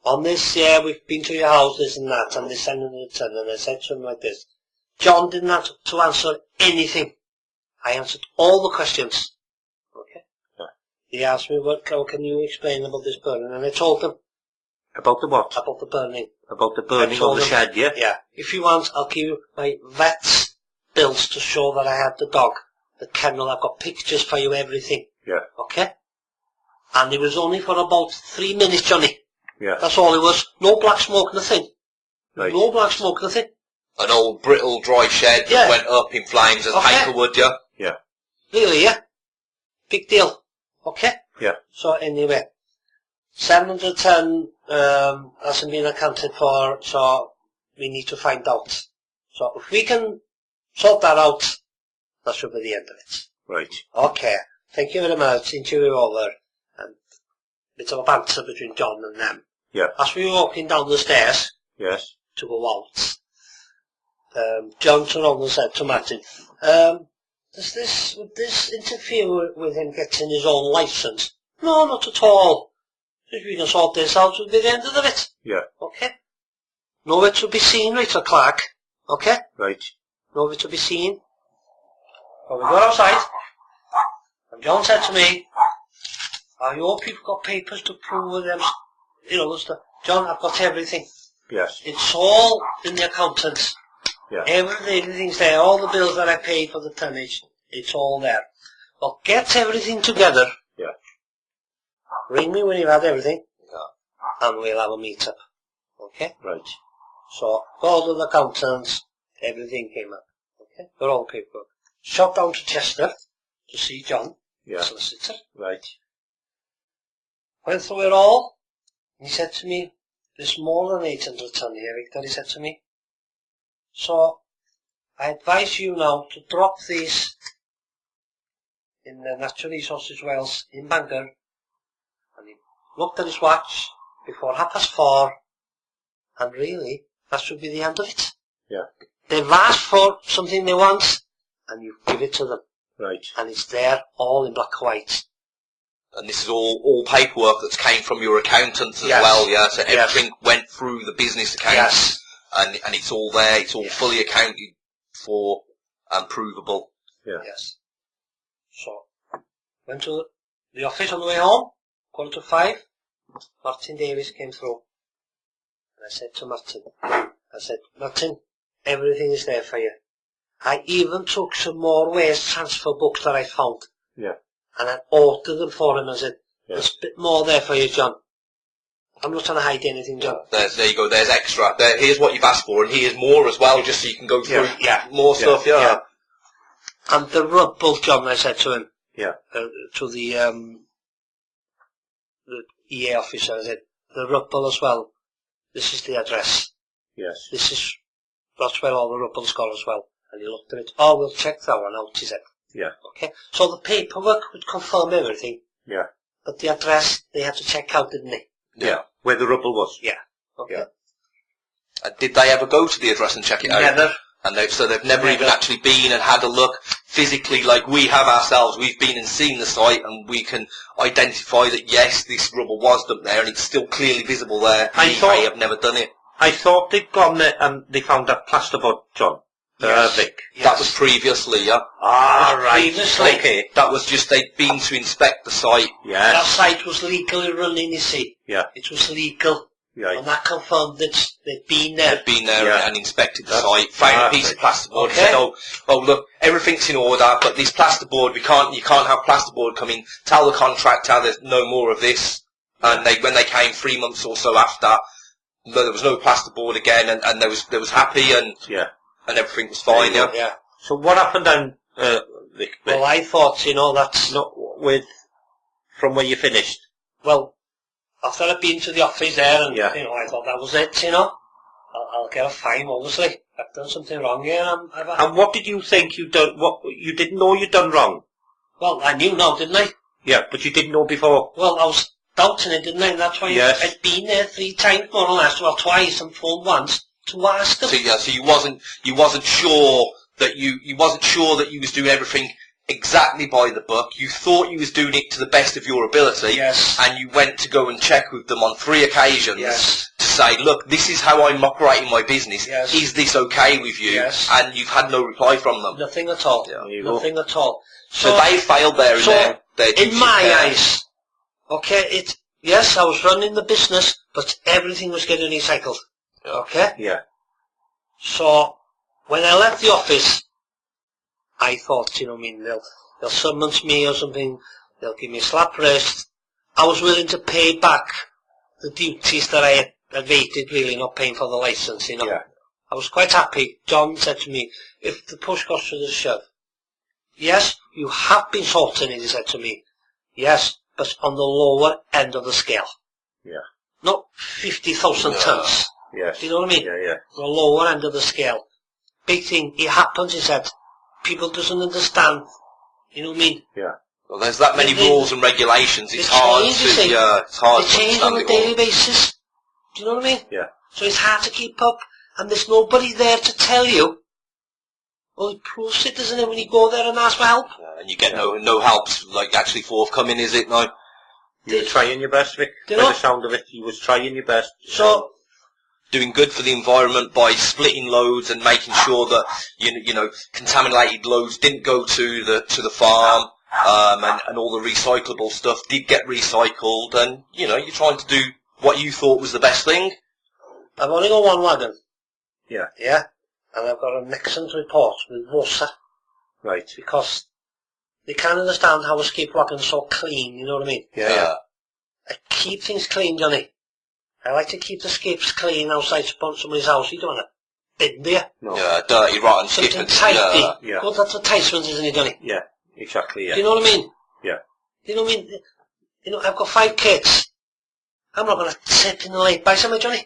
On this, yeah, we've been to your house, this and that, and they sent him a return, and I said to him like this, John didn't have to answer anything. I answered all the questions. Okay? Yeah. He asked me, how can you explain about this burning? And I told him. About the what? About the burning. About the burning of the shed, yeah? Yeah. If you want, I'll give you my vet's bills to show that I had the dog, the kennel, I've got pictures for you, everything. Yeah. Okay? And it was only for about 3 minutes, Johnny. Yeah. That's all it was. No black smoke, nothing. Right. No black smoke, nothing. An old brittle dry shed that went up in flames as paper would, yeah? Yeah. Really, yeah? Big deal. Okay? Yeah. So anyway, 710 hasn't been accounted for, so we need to find out. So if we can sort that out, that should be the end of it. Right. Okay. Thank you very much. Interview over. And a bit of a banter between John and them. Yeah. As we were walking down the stairs Yes. to go out, John turned on and said to Martin, would this interfere with him getting his own licence? No, not at all. If we can sort this out, it'll be the end of it. Yeah. Okay? Nowhere to be seen, Rachel Clark. Okay? Right. Nowhere to be seen. Well, we got outside, and John said to me, I hope you've got papers to prove with them, you know, stuff. John, I've got everything. Yes. It's all in the accountants. Yeah. Everything's there. All the bills that I paid for the tonnage, it's all there. Well, get everything together. Yeah. Ring me when you've had everything. Yeah. And we'll have a meet-up. Okay? Right. So, called the accountants. Everything came up. Okay? Got all the paperwork. Shot down to Chester to see John, Yeah. the solicitor. Right. Went through it all. He said to me, there's more than 800 ton here, Victor, he said to me. So, I advise you now to drop these in the Natural Resources Wales in Bangor. And he looked at his watch before 4:30, and really, that should be the end of it. Yeah. They've asked for something they want, and you give it to them. Right. And it's there, all in black and white. And this is all paperwork that came from your accountants as Yes. well, yeah? So Yes. everything went through the business accounts. Yes. And it's all there, it's all Yes. fully accounted for and provable. Yeah. Yes. So, went to the office on the way home, 4:45. Martin Davies came through. And I said to Martin, Martin, everything is there for you. I even took some more waste transfer books that I found. Yeah. And I ordered them for him and said, Yeah. there's a bit more there for you, John. I'm not trying to hide anything, John. There you go, there's extra. Here's what you've asked for, and here's more as well, just so you can go through more stuff, yeah. And the rubble, John, I said to him, Yeah. to the EA officer, I said, the rubble as well, this is the address. Yes. That's where all the rubble's gone as well. And he looked at it, oh, we'll check that one out, he said. Yeah. Okay, so the paperwork would confirm everything. Yeah. But the address, they had to check out, didn't they? Yeah. Where the rubble was. Yeah. Okay. Yeah. Did they ever go to the address and check it out? Never. And they've never even actually been and had a look physically like we have ourselves. We've been and seen the site, and we can identify that yes, this rubble was dumped there, and it's still clearly visible there. They have never done it. I thought they'd gone there and they found that plasterboard, John. Vic. Yes. That was previously, yeah. Ah, right. Previously. Okay. That was just they'd been to inspect the site. Yes. That site was legally running, you see. Yeah. It was legal. Right. And that confirmed that they'd been there. They'd been there Yeah. and inspected the That's site, found a piece of perfect. plasterboard. Okay. Said, "Oh, look, everything's in order, but this plasterboard, you can't have plasterboard coming. Tell the contractor there's no more of this." And when they came 3 months or so after, there was no plasterboard again, and they was happy and Yeah. and everything was fine. Yeah. Yeah. So what happened then, Vic? Well, I thought, that's... Not from where you finished. Well, after I'd been to the office there, and, Yeah. I thought that was it, I'll get a fine, obviously. I've done something wrong here. And what did you think you'd done? What you didn't know you'd done wrong? Well, I knew now, didn't I? Yeah, but you didn't know before. Well, I was doubting it, didn't I? And that's why Yes. I'd been there 3 times, more or less, well, twice, and phoned once, to ask them. So you wasn't sure that you was doing everything exactly by the book. You thought you was doing it to the best of your ability. Yes. And you went to go and check with them on 3 occasions. Yes. To say, look, this is how I'm operating my business. Yes. Is this okay with you? Yes. And you've had no reply from them. Nothing at all. Yeah. There you go. Nothing at all. So they failed there in their in duty my there. eyes, okay, yes, I was running the business, but everything was getting recycled. Yeah. Okay? Yeah. So, when I left the office, I thought, they'll summons me or something, they'll give me a slap wrist. I was willing to pay back the duties that I had evaded, really, not paying for the licence, Yeah. I was quite happy. John said to me, if the push got to the shove, yes, you have been salting it, he said to me. Yes, but on the lower end of the scale. Yeah. Not 50,000 tons. Yes. Do you know what I mean? Yeah, yeah. The lower end of the scale. Big thing, it happens, he said. People doesn't understand. You know what I mean? Yeah. Well, there's that many rules and regulations. It's They hard change, you to see. it's hard They to change on understand a it all. daily basis. Do you know what I mean? Yeah. So it's hard to keep up, and there's nobody there to tell you. Well, it proves it, doesn't it, when you go there and ask for help? And you get no help, like, actually forthcoming, is it? No. You were trying your best, Vic. Do By you the know? sound of it, you was trying your best. So, Doing good for the environment by splitting loads and making sure that contaminated loads didn't go to the farm, and all the recyclable stuff did get recycled, and you're trying to do what you thought was the best thing. I've only got one wagon. Yeah. Yeah? And I've got an excellent report with Rosa, Right. because they can't understand how a skip wagon's so clean, you know what I mean? Yeah, yeah. I keep things clean, Johnny. I like to keep the skips clean outside somebody's house. You don't want to bin, do you? No. Yeah, dirty, rotten skip. Something And, tidy. Yeah. Good advertisement, isn't it, Johnny? Yeah. Exactly, yeah. Do you know what I mean? Yeah. Do you know what I mean? I've got 5 kids. I'm not going to sit in the lake by somewhere, Johnny.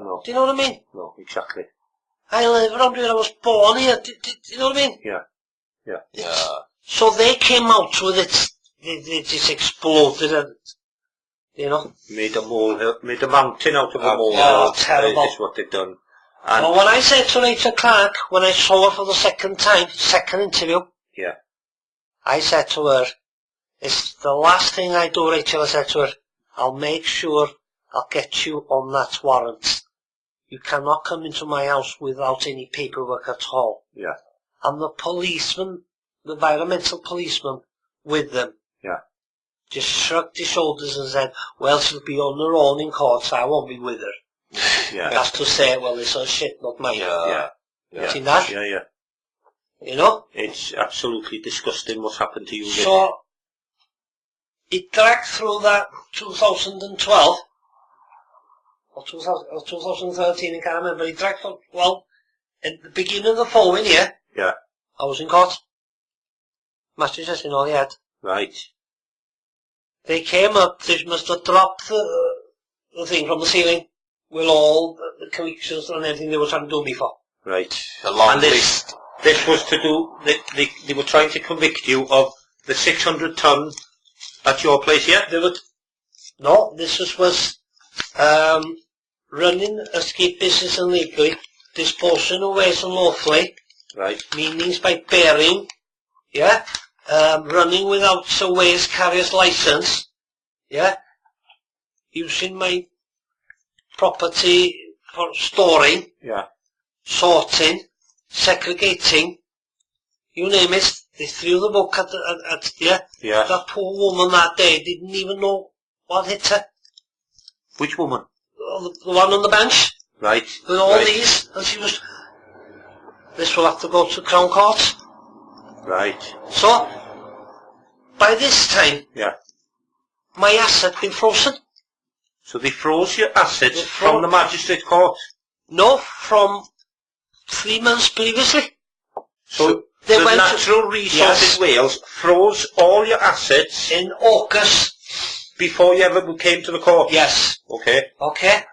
No. Do you know what I mean? No, exactly. I live around here. I was born here. Do you know what I mean? Yeah. Yeah. yeah. So they came out with it. They just exploded and, Made a molehill, made a mountain out of a molehill. Oh, terrible. Is what they've done. And Well, when I said to Rachel Clark, when I saw her for the second interview, yeah. I said to her, it's the last thing I do, Rachel. I said to her, I'll make sure I'll get you on that warrant. You cannot come into my house without any paperwork at all. Yeah. And the policeman, the environmental policeman with them, Yeah. just shrugged his shoulders and said, well, she'll be on her own in court, so I won't be with her. Yeah. That's to say, well, it's her shit, not mine. Yeah. Yeah. Seen that? Yeah, yeah. You know? It's absolutely disgusting what's happened to you, Vic. So, it dragged through that 2012, or 2013, I can't remember, it dragged through, well, at the beginning of the following year, Yeah. I was in court. Massachusetts in all the head. Right. They came up, they must have dropped the thing from the ceiling with all the convictions and everything they were trying to do me for. Right. A long And list. this was to do, they were trying to convict you of the 600 ton at your place, yeah? No, this was running a skip business illegally, disposing of waste unlawfully, Right. meanings by bearing, yeah, running without a waste carrier's license, yeah, using my property for storing, Yeah. sorting, segregating, you name it. They threw the book at Yeah. that poor woman that day didn't even know what hit her. Which woman? The one on the bench. Right. With all right. these, and she was, this will have to go to Crown Court. Right. So, by this time, Yeah. my asset been frozen. So they froze your assets from the magistrate court? No, from 3 months previously. So they the went Natural Resources Wales froze all your assets in August. Before you ever came to the court? Yes. Okay. Okay.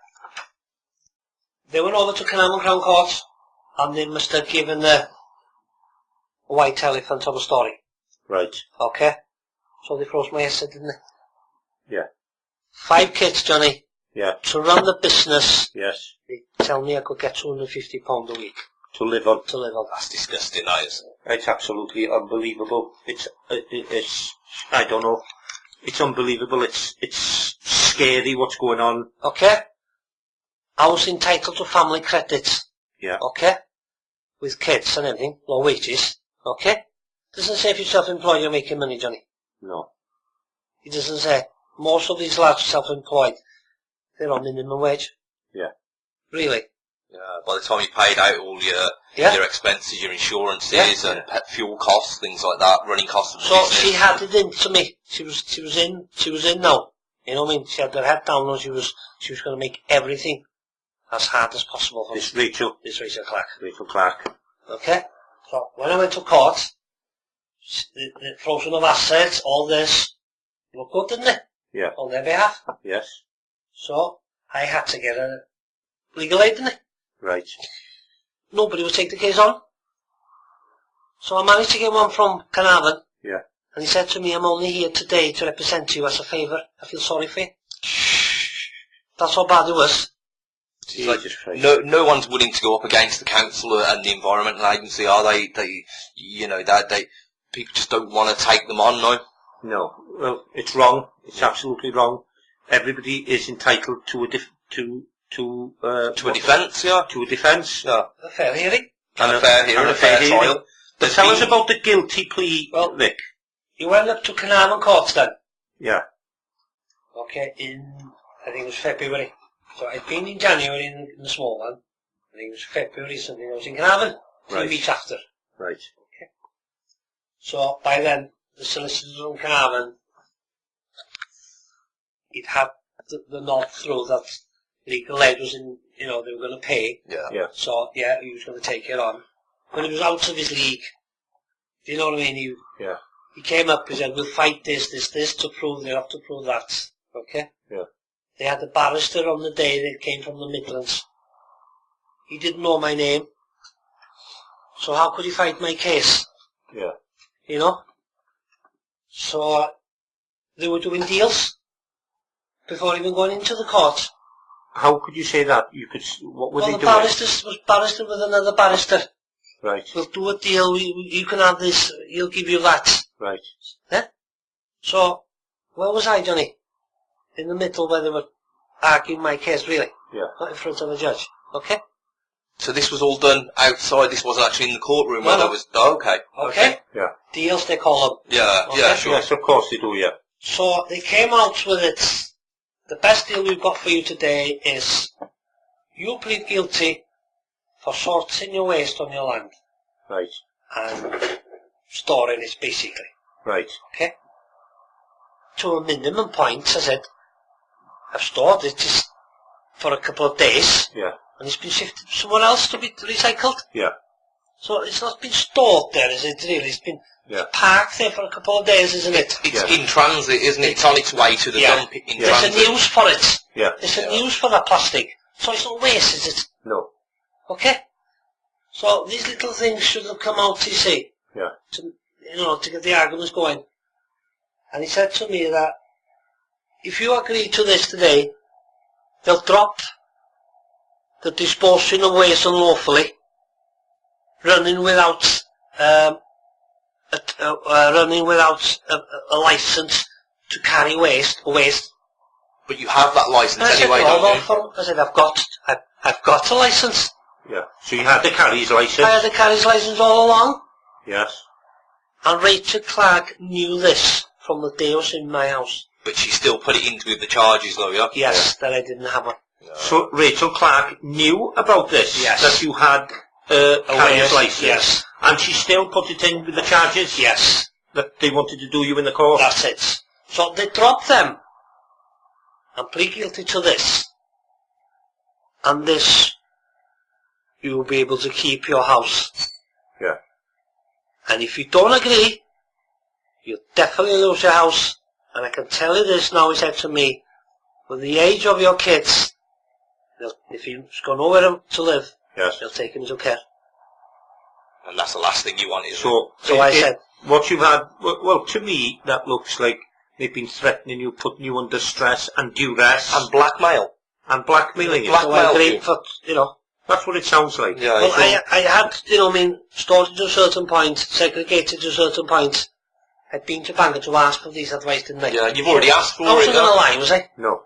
They went over to Carnarvon Crown Court, and they must have given the white elephant of a story. Right. Okay. So they froze my asset, didn't they? Yeah. 5 kids, Johnny. Yeah. To run the business. Yes. They tell me I could get £250 a week. To live on. To live on. That's disgusting, that is. It's absolutely unbelievable. It's I don't know. It's unbelievable. It's scary what's going on. Okay. I was entitled to family credit. Yeah. Okay. With kids and everything. Low wages. Okay. Doesn't say if you're self-employed you're making money, Johnny. No. It doesn't say. Most of these lads are self-employed. They're on minimum wage. Yeah. Really. Yeah, by the time you paid out all your expenses, your insurances and fuel costs, things like that, running costs of the So business. she had it in to me. She was in now. You know what I mean? She had her head down and she was going to make everything as hard as possible for This Rachel Clark. Rachel Clark. Okay? So when I went to court, the frozen of assets, all this, looked good, didn't it? Yeah. On their behalf. Yes. So I had to get a legal aid, didn't it? Right. Nobody would take the case on. So I managed to get one from Carnarvon. Yeah. And he said to me, I'm only here today to represent you as a favour. I feel sorry for you. That's how bad it was. Jesus Christ. No one's willing to go up against the council and the environmental agency, are they? People just don't want to take them on, no? No. Well, it's wrong. It's absolutely wrong. Everybody is entitled to a defence, yeah. To a defence. Yeah. A fair hearing. And a fair hearing, a fair trial. But tell us about the guilty plea, Vic. You went up to Carnarvon Court then? Yeah. Okay, I think it was February. So I'd been in January in the small one. I think it was February something. I was in Carnarvon 3 weeks after. Right. Okay. So by then, the solicitors from Carnarvon, he'd had the nod through that legal aid was in, they were going to pay. Yeah. Yeah. So, yeah, he was going to take it on. When he was out of his league, do you know what I mean? He came up, he said, we'll fight this to prove, they have to prove that. Okay? Yeah. They had a barrister on the day that came from the Midlands. He didn't know my name. So how could he fight my case? Yeah. You know? So, they were doing deals before even going into the court. How could you say that? What were they doing? The barrister was barrister with another barrister. Right. We'll do a deal, you can have this, he'll give you that. Right. Yeah? So, where was I, Johnny? In the middle where they were arguing my case, really. Yeah. Not in front of a judge. Okay? So this was all done outside, this wasn't actually in the courtroom where there was... Oh, okay. Okay? Yeah. Deals, they call them. Yeah, okay? yeah, sure. Yes, of course they do, yeah. So, they came out with it. The best deal we've got for you today is you plead guilty for sorting your waste on your land. Right. And storing it, basically. Right. Okay? To a minimum point, I said, I've stored it just for a couple of days. Yeah. And it's been shifted somewhere else to be recycled. Yeah. So it's not been stored there, is it really? It's been parked there for a couple of days, isn't it? It's in transit, isn't it? It's on its way to the dump in transit. There's a use for it. Yeah. There's a use for that plastic. So it's not waste, is it? No. Okay? So these little things should have come out, you see. Yeah. To get the arguments going. And he said to me that if you agree to this today, they'll drop the disposing of waste unlawfully, running without a license to carry waste. But you have that license anyway, don't you? I said, I've got a license. Yeah. So you had the carrier's licence? I had the carrier's licence all along. Yes. And Rachel Clark knew this from the day I was in my house. But she still put it into the charges though, yeah? Yes, that I didn't have one. No. So Rachel Clark knew about this? Yes. That you had a carrier's licence? Yes. And she still put it in with the charges? Yes. That they wanted to do you in the court? That's it. So they dropped them. I'm plead guilty to this. And this, you will be able to keep your house. Yeah. And if you don't agree, you'll definitely lose your house. And I can tell you this now, he said to me, with the age of your kids, if you've got nowhere to live, yes, they'll take him into care. And that's the last thing you want, isn't so, it? So I said, what you've had, well, to me, that looks like they've been threatening you, putting you under stress and duress. And blackmail. And blackmailing you. so I agreed for, That's what it sounds like. Yeah, well, I had, started to a certain point, segregated to a certain point. I'd been to Bangor to ask for these advice, didn't I? Yeah, you've already asked for it. I wasn't going to lie, was I? No.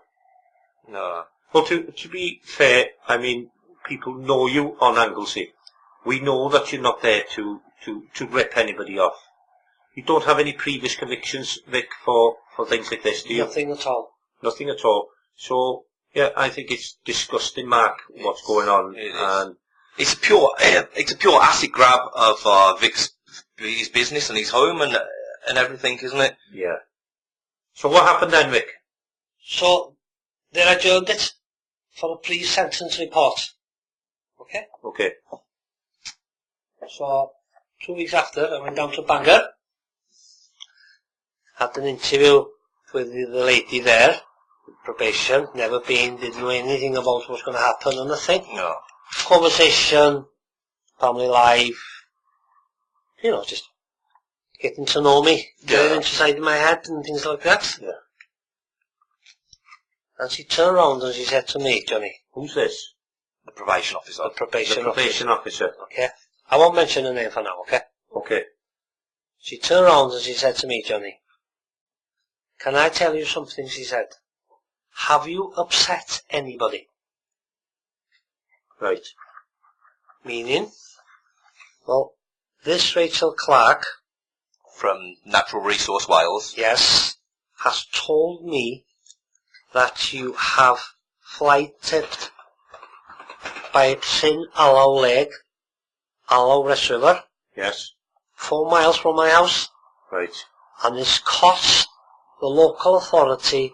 No. Well, to be fair, I mean, people know you on Anglesey. We know that you're not there to rip anybody off. You don't have any previous convictions, Vic, for things like this, do you? Nothing at all. Nothing at all. So, yeah, I think it's disgusting, Mark, what's going on. It is. And it's a pure acid grab of his business and his home and everything, isn't it? yeah. So what happened then, Vic? So, they adjourned it for a pre-sentence report. Okay? Okay. So, 2 weeks after, I went down to Bangor, had an interview with the lady there, with probation, never been, didn't know anything about what's going to happen or nothing. No. Conversation, family life, just getting to know me, getting inside my head and things like that. Yeah. And she turned around and she said to me, Johnny, Who's this? The probation officer. the probation officer. Okay? I won't mention her name for now, okay? Okay. She turned around and she said to me, Johnny, can I tell you something, she said. Have you upset anybody? Right. Meaning, well, this Rachel Clark, From Natural Resource Wales. yes, has told me that you have fly tipped pipes in Allow Lake, Allow Rest River, Yes. 4 miles from my house, Right. and it's cost the local authority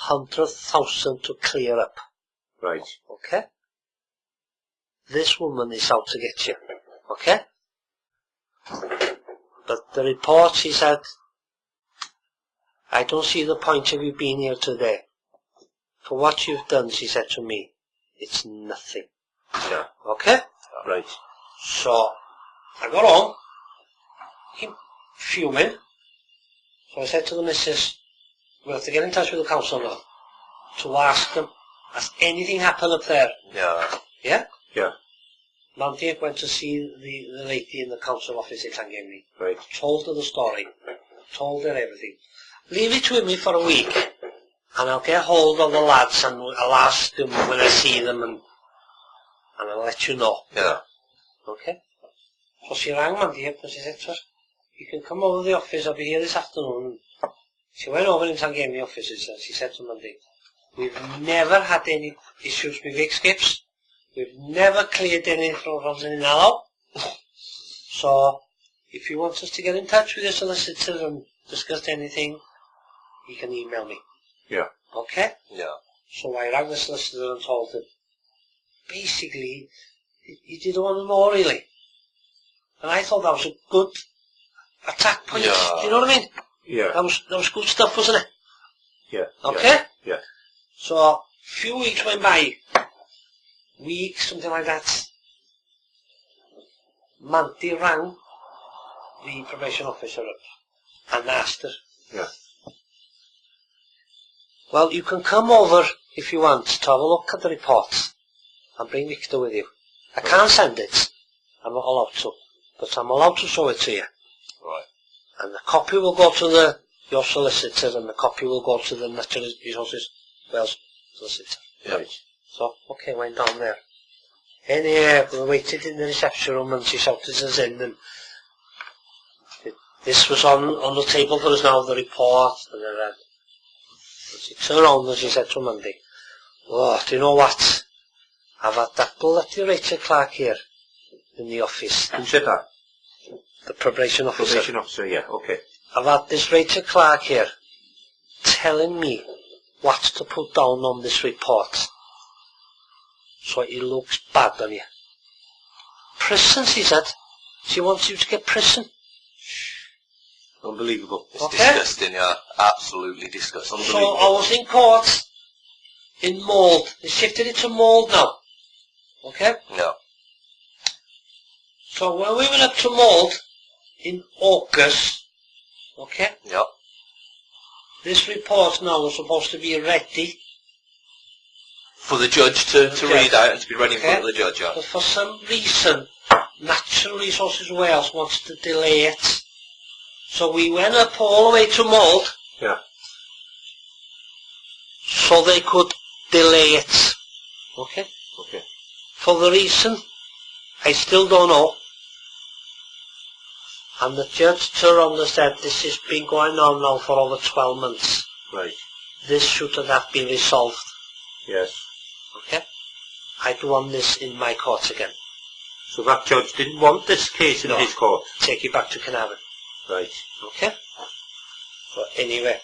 100,000 to clear up. Right. Okay? This woman is out to get you. Okay? But the report, she said, I don't see the point of you being here today. For what you've done, she said to me, it's nothing. Yeah. Okay? Right. So, I got home, fuming. So I said to the missus, we have to get in touch with the council now to ask them, has anything happened up there? Yeah. Yeah? Yeah. Monday went to see the lady in the council office in Anglesey. Right. Told her the story. Told her everything. Leave it with me for a week, and I'll get hold of the lads and I'll ask them when I see them, and I'll let you know. Yeah. Okay? So she rang Monday up and she said to her, you can come over to the office, I'll be here this afternoon. She went over into the offices and she said to Monday, we've never had any issues with Vic skips. We've never cleared any from in Allow. So, if you want us to get in touch with your solicitor and discuss anything, you can email me. Yeah. Okay? Yeah. So I rang the solicitor and told him, basically, he didn't want to know really. And I thought that was a good attack point. Yeah. Do you know what I mean? Yeah. That was good stuff, wasn't it? Yeah. Okay? Yeah. So, a few weeks went by. Weeks, something like that. Mandy rang the probation officer up and asked her, Yeah. well, you can come over if you want to have a look at the report and bring Victor with you. I can't send it. I'm not allowed to. But I'm allowed to show it to you. Right. And the copy will go to your solicitor and the copy will go to the Natural Resources Wales solicitor. Yeah. Right. So, okay, went down there. Anyway, we waited in the reception room and she shouted us in, and this was on the table for us now, the report, and she turned around and she said to Monday, "Oh, do you know what? I've had that bloody Rachel Clark here in the office." Who said that? The probation officer. Probation officer, yeah, okay. "I've had this Rachel Clark here telling me what to put down on this report, so it looks bad on you. Prison," she said. "She wants you to get prison." Unbelievable. It's Okay. disgusting, yeah. Absolutely disgusting. So I was in court in Mould. They shifted it to Mould now. Okay? Yeah. So when we went up to Mould in August, okay, Yeah. this report now was supposed to be ready, For the judge to The read judge. out and to be ready in Okay. front of the judge, yeah. but for some reason, Natural Resources Wales wants to delay it. So we went up all the way to Mould, Yeah. so they could delay it. Okay? Okay. For the reason, I still don't know. And the judge turned around and said, "This has been going on now for over 12 months. Right. This should have been resolved." Yes. Okay? I'd want this in my court again. So that judge didn't want this case in No. his court? Take it back to Carnarvon. Right. Okay? So anyway,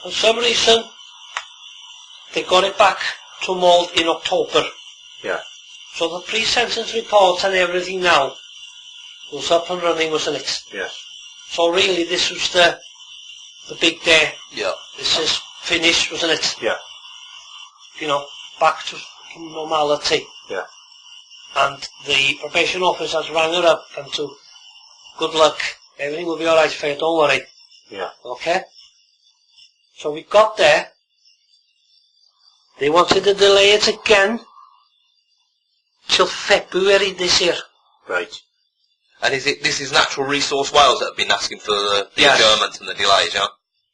for some reason, they got it back to Mould in October. Yeah. So the pre-sentence report and everything now was up and running, wasn't it? Yes. So really, this was the big day. Yeah. This is finished, wasn't it? Yeah. You know, back to normality. Yeah. And the probation officers rang her up and to, "Good luck, everything will be alright for you, don't worry." Yeah. Okay? So we got there. They wanted to delay it again till February this year. Right. And this is Natural Resource Wales that have been asking for the Yes. adjournment and the delays, yeah?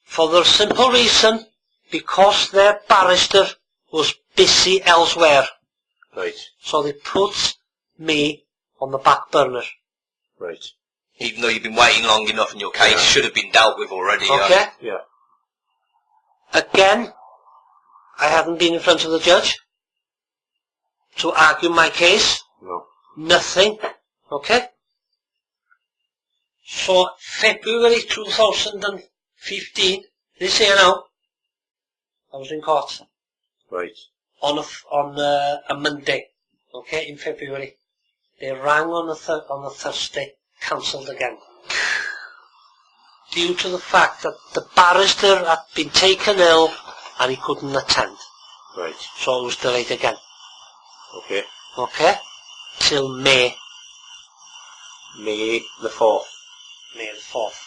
For the simple reason, because their barrister was busy elsewhere. Right. So they put me on the back burner. Right. Even though you've been waiting long enough and your case Yeah. should have been dealt with already, Okay? yeah? Yeah. Again, I hadn't been in front of the judge to argue my case. No. Nothing. Okay? So February 2015, this year now, I was in court Right. on a Monday. Okay, in February. They rang on a Thursday, cancelled again. Due to the fact that the barrister had been taken ill and he couldn't attend. Right. So it was delayed again. Okay. Okay? Till May May the 4th. the 4th.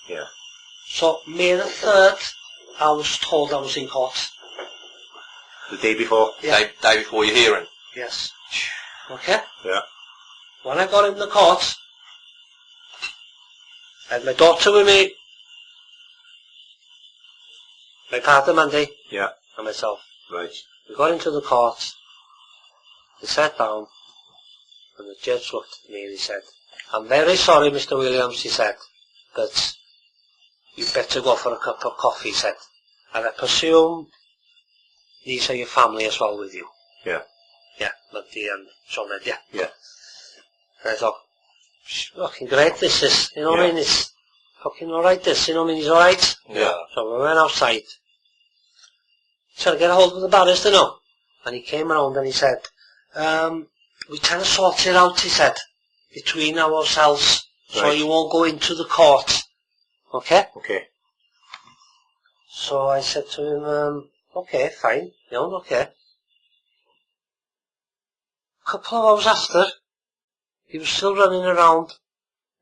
Yeah. So May the 3rd, I was told I was in court. The day before. Yeah. Day before your hearing. Yes. Okay? Yeah. When I got in the court, I had my daughter with me, my partner Mandy, Yeah. and myself. Right. We got into the court, we sat down, and the judge looked at me and he said, "I'm very sorry, Mr. Williams," he said, "but you better go for a cup of coffee," he said. "And I presume these are your family as well with you." Yeah. Yeah, Mandy and Sean, yeah. Yeah. And I thought, fucking great this is, you know what I mean? It's fucking alright this, you know what I mean? He's alright. Yeah. So we went outside. Trying to get a hold of the barrister now. And he came around and he said, "We trying to sort it out," he said, "between ourselves, so Right. you won't go into the court." Okay? Okay. So I said to him, "Okay, fine, you know, okay." A couple of hours after, he was still running around,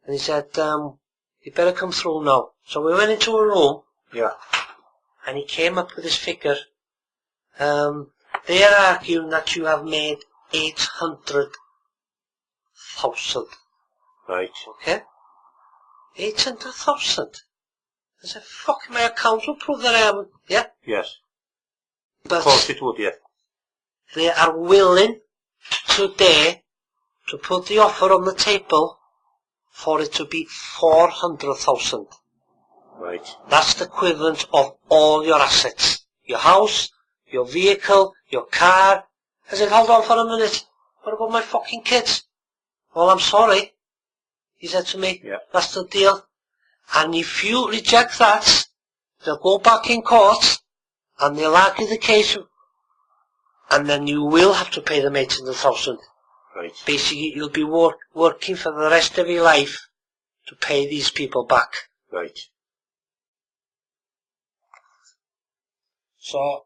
and he said, "You better come through now." So we went into a room, Yeah. and he came up with this figure. They are arguing that you have made 800,000. Right. Okay? 800,000? I said, "Fuck, my account will prove that I haven't." Yeah? Yes. But Of course it would, yeah. they are willing today to put the offer on the table for it to be 400,000. Right. That's the equivalent of all your assets. Your house, your vehicle, your car. I said, hold on for a minute. What about my fucking kids? Well, I'm sorry, he said to me. Yeah. That's the deal. And if you reject that, they'll go back in court and they'll argue the case, and then you will have to pay them 800,000. Right. Basically, you'll be working for the rest of your life to pay these people back. Right. So,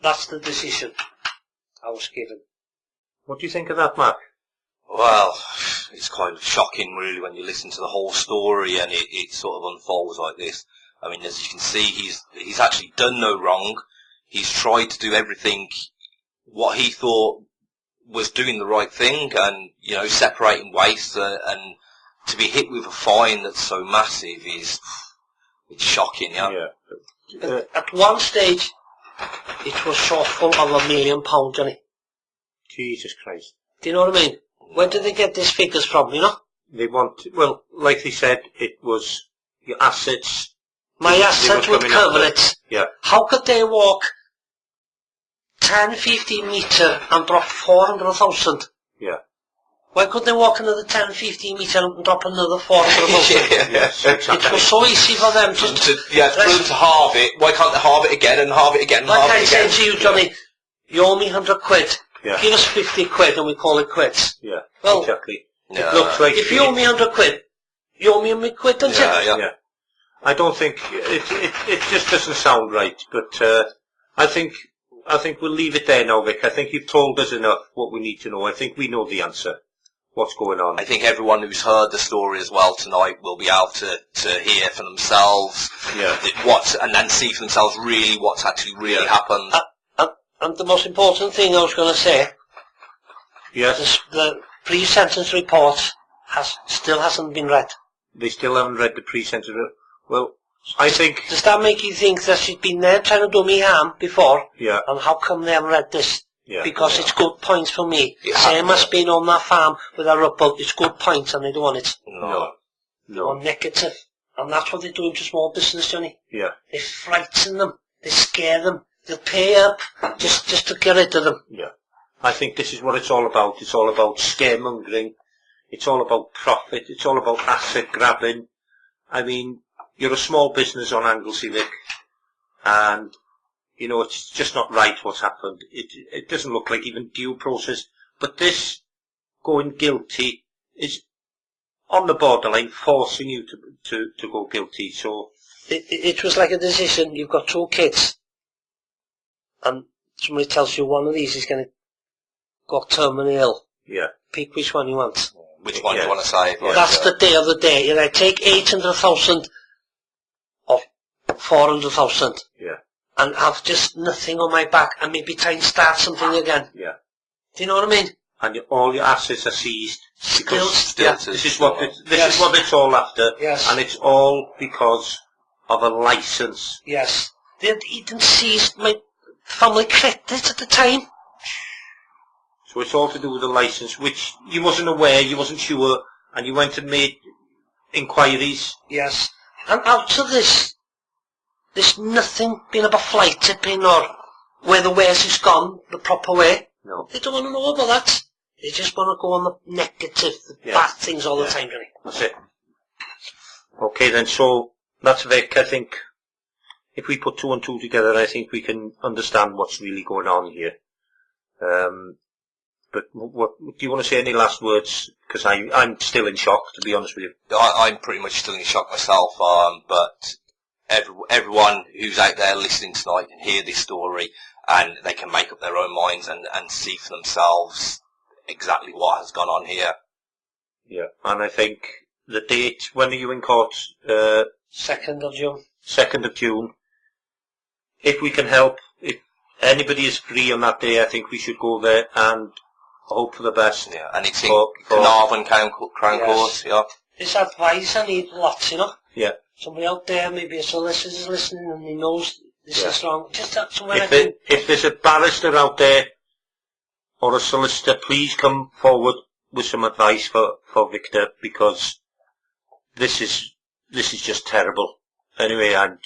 that's the decision I was given. What do you think of that, Mark? Well, it's kind of shocking, really, when you listen to the whole story and it sort of unfolds like this. I mean, as you can see, he's actually done no wrong. He's tried to do everything what he thought was doing the right thing, and separating waste, and to be hit with a fine that's so massive it's shocking. Yeah. At one stage, it was shortfall of £1 million, Johnny. Jesus Christ. Do you know what I mean? Where did they get these figures from, They want, well, like they said, it was your assets. My assets would cover it. Yeah. How could they walk 10, 15 metre and drop 400,000? Yeah. Why couldn't they walk another 10, 15 metre and drop another 400,000? Yes, exactly. It was so easy for them for them to halve it. Why can't they halve it again and halve it again and halve it again? Like I said to you, Johnny, you owe me 100 quid. Yeah. Give us 50 quid and we call it quits. Yeah, well, exactly. Yeah. It looks like... If you owe me 100 quid, you owe me a quid, don't you? Yeah. I don't think... It just doesn't sound right, but I think we'll leave it there now, Vic. I think you've told us enough what we need to know. I think we know the answer. What's going on? I think everyone who's heard the story as well tonight will be able to hear for themselves and then see for themselves really what's actually happened. And the most important thing I was going to say, yes, the pre-sentence report still hasn't been read. They still haven't read the pre-sentence report. Well, I think... Does that make you think that she's been there trying to do me harm before? Yeah. And how come they haven't read this? Yeah. Because it's good points for me. Same as being on that farm with a rubble, it's good points and they don't want it. No. They want negative. And that's what they're doing to small business, Johnny. Yeah. They frighten them. They scare them. They'll pay up just to get rid of them. Yeah. I think this is what it's all about. It's all about scaremongering. It's all about profit. It's all about asset grabbing. I mean, you're a small business on Anglesey, Vic, and, it's just not right what's happened. It doesn't look like even due process. But this going guilty is on the borderline, forcing you to go guilty. So it was like a decision. You've got 2 kids. And somebody tells you one of these is going to go terminally ill. Yeah. Pick which one you want. Which one do you want to save? Yeah. That's the day of the day. I take 800,000 or 400,000. Yeah. And have just nothing on my back and maybe try and start something again. Yeah. Do you know what I mean? And all your assets are seized. Still. This is what it's all after. Yes. And it's all because of a licence. Yes. They didn't seize my family credit at the time. So it's all to do with the licence, which you wasn't aware, you wasn't sure, and you went and made inquiries. Yes. And out of this, there's nothing been about flight tipping or where the wares is gone the proper way. No. They don't want to know about that. They just want to go on the negative, the bad things all the time, really. That's it. Okay then, so that's Vic. I think if we put 2 and 2 together, I think we can understand what's really going on here. But do you want to say any last words? Because I'm still in shock, to be honest with you. I'm pretty much still in shock myself, but everyone who's out there listening tonight can hear this story and they can make up their own minds and see for themselves exactly what has gone on here. Yeah, and I think the date, when are you in court? 2nd of June. 2nd of June. If we can help, if anybody is free on that day, I think we should go there and hope for the best. Yeah, and it's in Carnarvon Crown Court, yeah. This advice I need lots, Yeah. Somebody out there, maybe a solicitor's listening and he knows this is wrong. Just somewhere if there's a barrister out there or a solicitor, please come forward with some advice for Victor, because this is just terrible. Anyway, I'm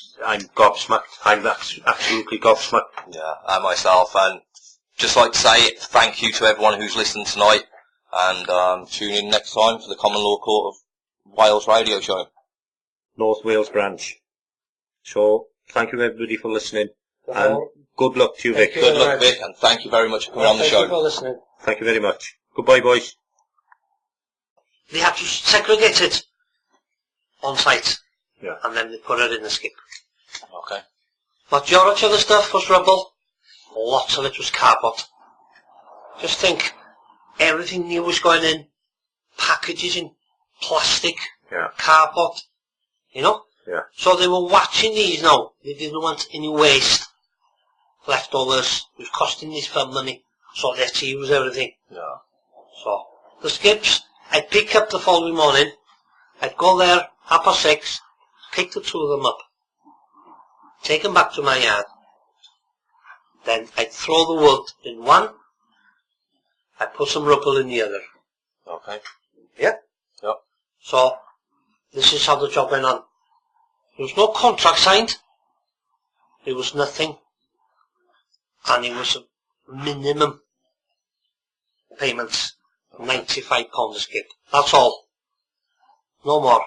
gobsmacked. I'm absolutely gobsmacked. Yeah, I myself, and just like to say thank you to everyone who's listened tonight, and tune in next time for the Common Law Court of Wales radio show. North Wales branch. So, thank you everybody for listening, and good luck to you, Vic. Good luck, Vic, and thank you very much for coming on the show. Thank you for listening. Thank you very much. Goodbye, boys. They had to segregate it on site, yeah, and then they put it in the skip. Okay. Majority of the stuff was rubble, lots of it was cardboard. Just think, everything new was going in, packages in plastic, yeah, cardboard, you know? Yeah. So they were watching these now. They didn't want any waste, leftovers. It was costing this firm money, so they had to use everything. Yeah. So, the skips, I'd pick up the following morning, I'd go there, 6:30, pick the two of them up, take them back to my yard, then I'd throw the wood in one, I'd put some rubble in the other. Okay. Yeah? Yep. So, this is how the job went on. There was no contract signed, there was nothing, and it was a minimum payments, £95 a skip. That's all. No more.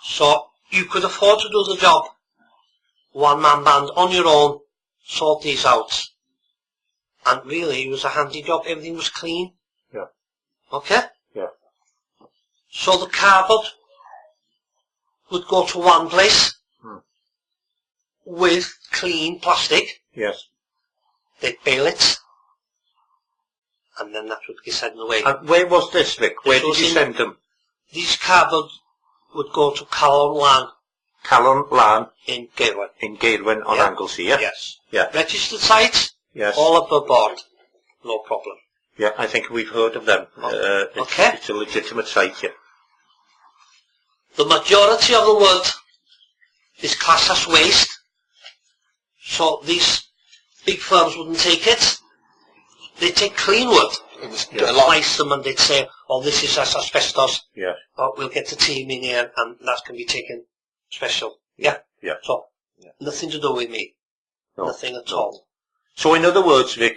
So, you could afford to do the job, one-man band, on your own, sort these out. And really, it was a handy job, everything was clean. Yeah. Okay? Yeah. So the cardboard would go to one place with clean plastic. Yes. They'd bale it, and then that would get sent away. And where was this, Vic? Where did you send them? These cardboard would go to Calon Lan in Gairwen. In Gairwen on Anglesey, yeah? Yes. Yeah. Registered site, yes, all above board, no problem. Yeah, I think we've heard of them. Okay. It's a legitimate site, yeah. The majority of the wood is classed as waste, so these big firms wouldn't take it. They take clean wood, slice them, and they'd say, oh, this is asbestos, yeah, oh, we'll get the team in here and that can be taken special. Yeah? Yeah. So, nothing to do with me. No. Nothing at all. So in other words, Vic,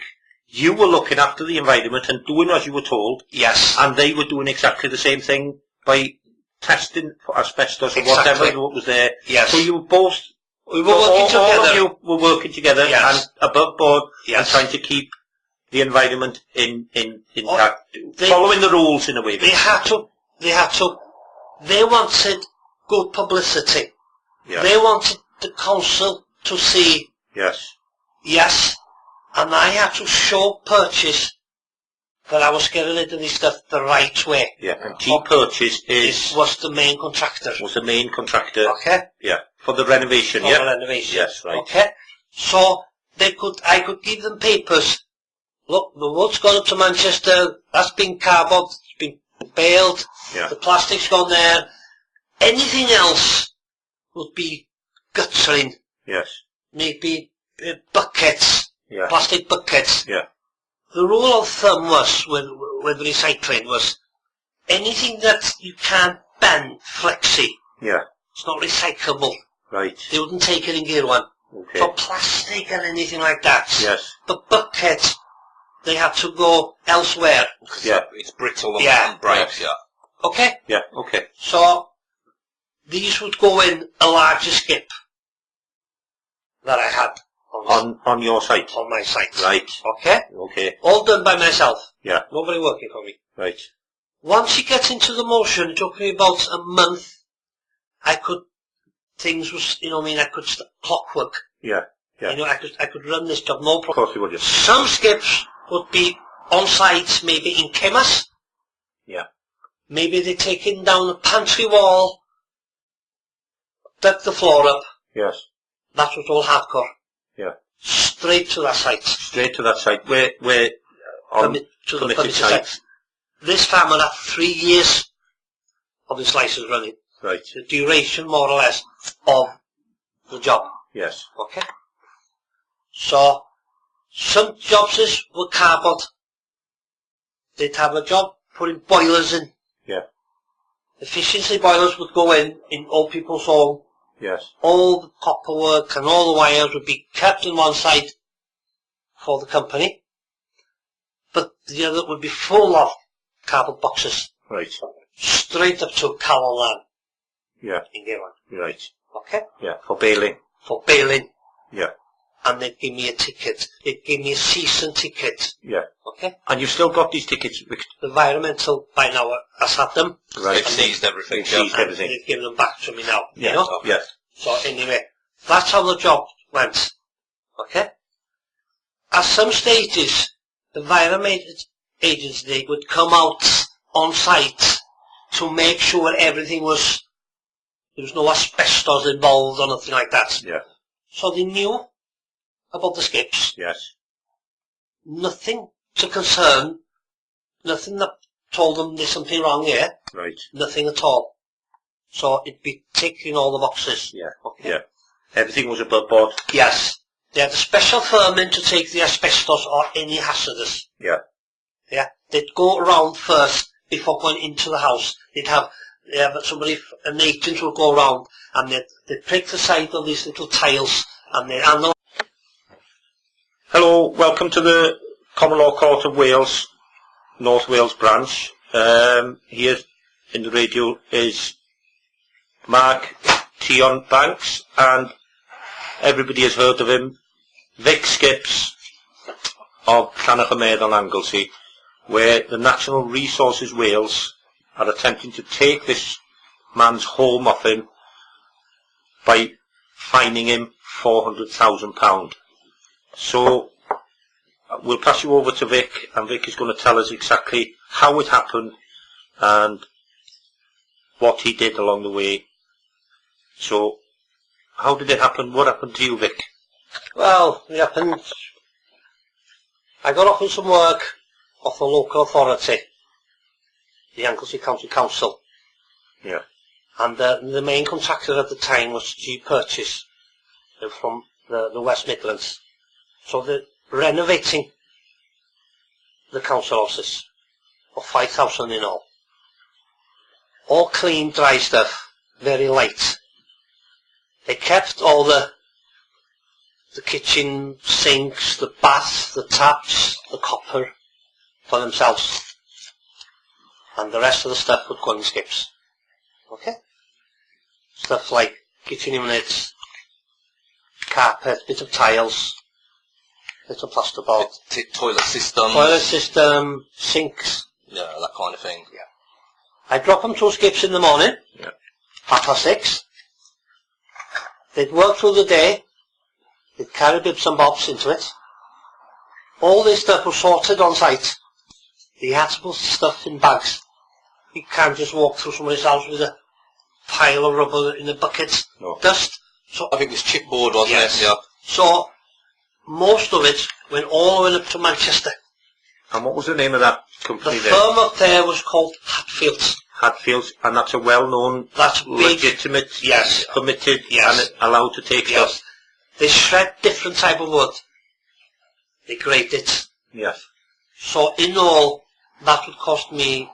you were looking after the environment and doing as you were told. Yes. And they were doing exactly the same thing by testing for asbestos or whatever was there. Yes. So you were both, we were working together. All of you were working together, yes, and above board, yes, and trying to keep the environment intact, following the rules in a way. They wanted good publicity. Yes. They wanted the council to see, yes, and I had to show purchase that I was getting rid of this stuff the right way. Yeah, and G Purchase was the main contractor. Was the main contractor. Okay. Yeah, for the renovation. For the renovation. Yes, right. Okay. So I could give them papers. Look, the wood's gone up to Manchester. That's been cardboard. It's been baled. Yeah. The plastic's gone there. Anything else would be guttering. Yes. Maybe buckets. Yeah. Plastic buckets. Yeah. The rule of thumb was with recycling was anything that you can't bend flexi. Yeah. It's not recyclable. Right. They wouldn't take it in Gear 1. Okay. For plastic and anything like that. Yes. But buckets, they had to go elsewhere. Yeah. It's brittle and breaks, yeah. Okay? Yeah, okay. So, these would go in a larger skip that I had on your site? On my site. Right. Okay? Okay. All done by myself. Yeah. Nobody working for me. Right. Once you get into the motion, it took me about a month. I could clockwork. Yeah. Yeah. You know, I could run this job, no problem. Of course you would, yes. Some skips would be on site, maybe in Kemas. Yeah. Maybe they're taking down a pantry wall, dug the floor up. Yes. That was all hardcore. Yeah. Straight to that site. Straight to that site. Where on to the permitted site. This farmer had 3 years of his license running. Right. The duration, more or less, of the job. Yes. Okay. So, some jobs were cardboard, they'd have a job putting boilers in. Yeah. Efficiency boilers would go in old people's home. Yes. All the copper work and all the wires would be kept in one side for the company, but the other would be full of cardboard boxes. Right. Straight up to Carolan. Yeah. In Gavon. Right. Okay? Yeah. For bailing. For bailing. Yeah. And they'd give me a ticket. They'd give me a season ticket. Yeah. Okay? And you've still got these tickets? The environmental, by now, has had them. Right. They've seized everything. They've seized everything. They've given them back to me now. Yeah. You know? Yeah. So anyway, that's how the job went. Okay? At some stages, the environment agency would come out on site to make sure everything was, there was no asbestos involved or nothing like that. Yeah. So they knew about the skips. Yes. Nothing to concern, nothing that told them there's something wrong here. Right. Nothing at all. So it'd be ticking all the boxes. Yeah. Okay. Yeah. Everything was above board. Yes. They had a special firm in to take the asbestos or any hazardous. Yeah. Yeah. They'd go around first before going into the house. They'd have somebody, an agent would go around and they'd prick the side of these little tiles and they'd analyse. Hello, welcome to the Common Law Court of Wales, North Wales branch. Here in the radio is Mark Tion Banks, and everybody has heard of him, Vic Skips of Llanach and Anglesey, where the Natural Resources Wales are attempting to take this man's home off him by fining him £400,000. So we'll pass you over to Vic, and Vic is going to tell us exactly how it happened and what he did along the way. So, how did it happen? What happened to you, Vic? Well, it happened, I got offered some work off the local authority, the Anglesey County Council. Yeah. And the main contractor at the time was G Purchase from the West Midlands. So they're renovating the council offices for 5,000 in all. All clean, dry stuff, very light. They kept all the kitchen sinks, the bath, the taps, the copper for themselves. And the rest of the stuff would go in skips. Okay? Stuff like kitchen units, carpet, bit of tiles, bit of plasterboard. Toilet systems. Toilet system, sinks. Yeah, that kind of thing. Yeah. I drop them 2 skips in the morning. Yeah. 6:30. They'd work through the day. They'd carry bits and bobs into it. All this stuff was sorted on site. They had to put stuff in bags. You can't just walk through somebody's house with a pile of rubber in a bucket. No. Dust. So I think it was chipboard, wasn't yes. it? Yeah. So most of it went all the way up to Manchester. And what was the name of that The company then? firm up there was called Hatfields. Hatfields, and that's a well-known, That's big. legitimate, Yes. permitted, Yes. and allowed to take Yes. stuff. They shred different type of wood. They grate it. Yes. So in all, that would cost me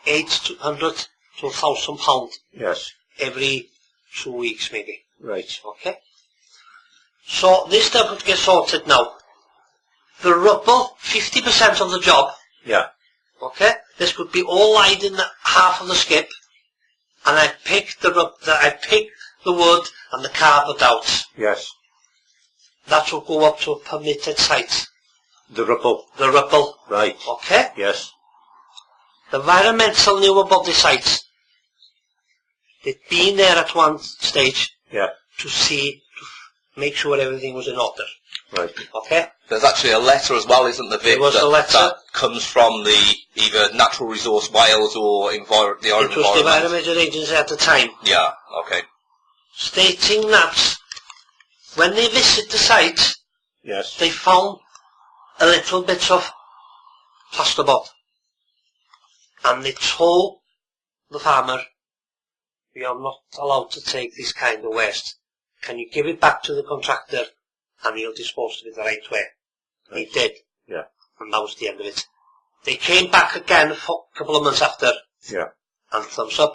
£800 to £1,000 Yes. every 2 weeks maybe. Right. Okay? So this stuff would get sorted now. The rubble, 50% of the job. Yeah. Okay? This could be all lined in half of the skip, and I pick the wood and the carpet out. Yes. That will go up to a permitted site. The rubble. The rubble. Right. Okay? Yes. The environmental knew about the site. They'd been there at one stage Yeah. to make sure everything was in order. Right. Okay? There's actually a letter as well, isn't there, Vic? There was a letter. That comes from the either Natural Resource Wales or the It was the Environment. Environmental Agency at the time, Yeah, okay. stating that when they visit the site, Yes. they found a little bit of plasterboard. And they told the farmer, "We are not allowed to take this kind of waste. Can you give it back to the contractor and he'll dispose of it the right way?" He did. Yeah. And that was the end of it. They came back again a couple of months after. Yeah. And thumbs up.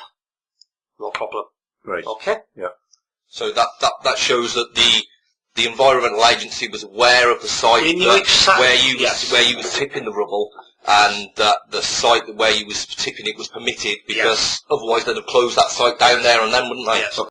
No problem. Right. Okay. Yeah. So that shows that the environmental agency was aware of the site They knew exactly where you was tipping the rubble, and that the site where you was tipping it was permitted, because otherwise they'd have closed that site down there and then, wouldn't they? Yes.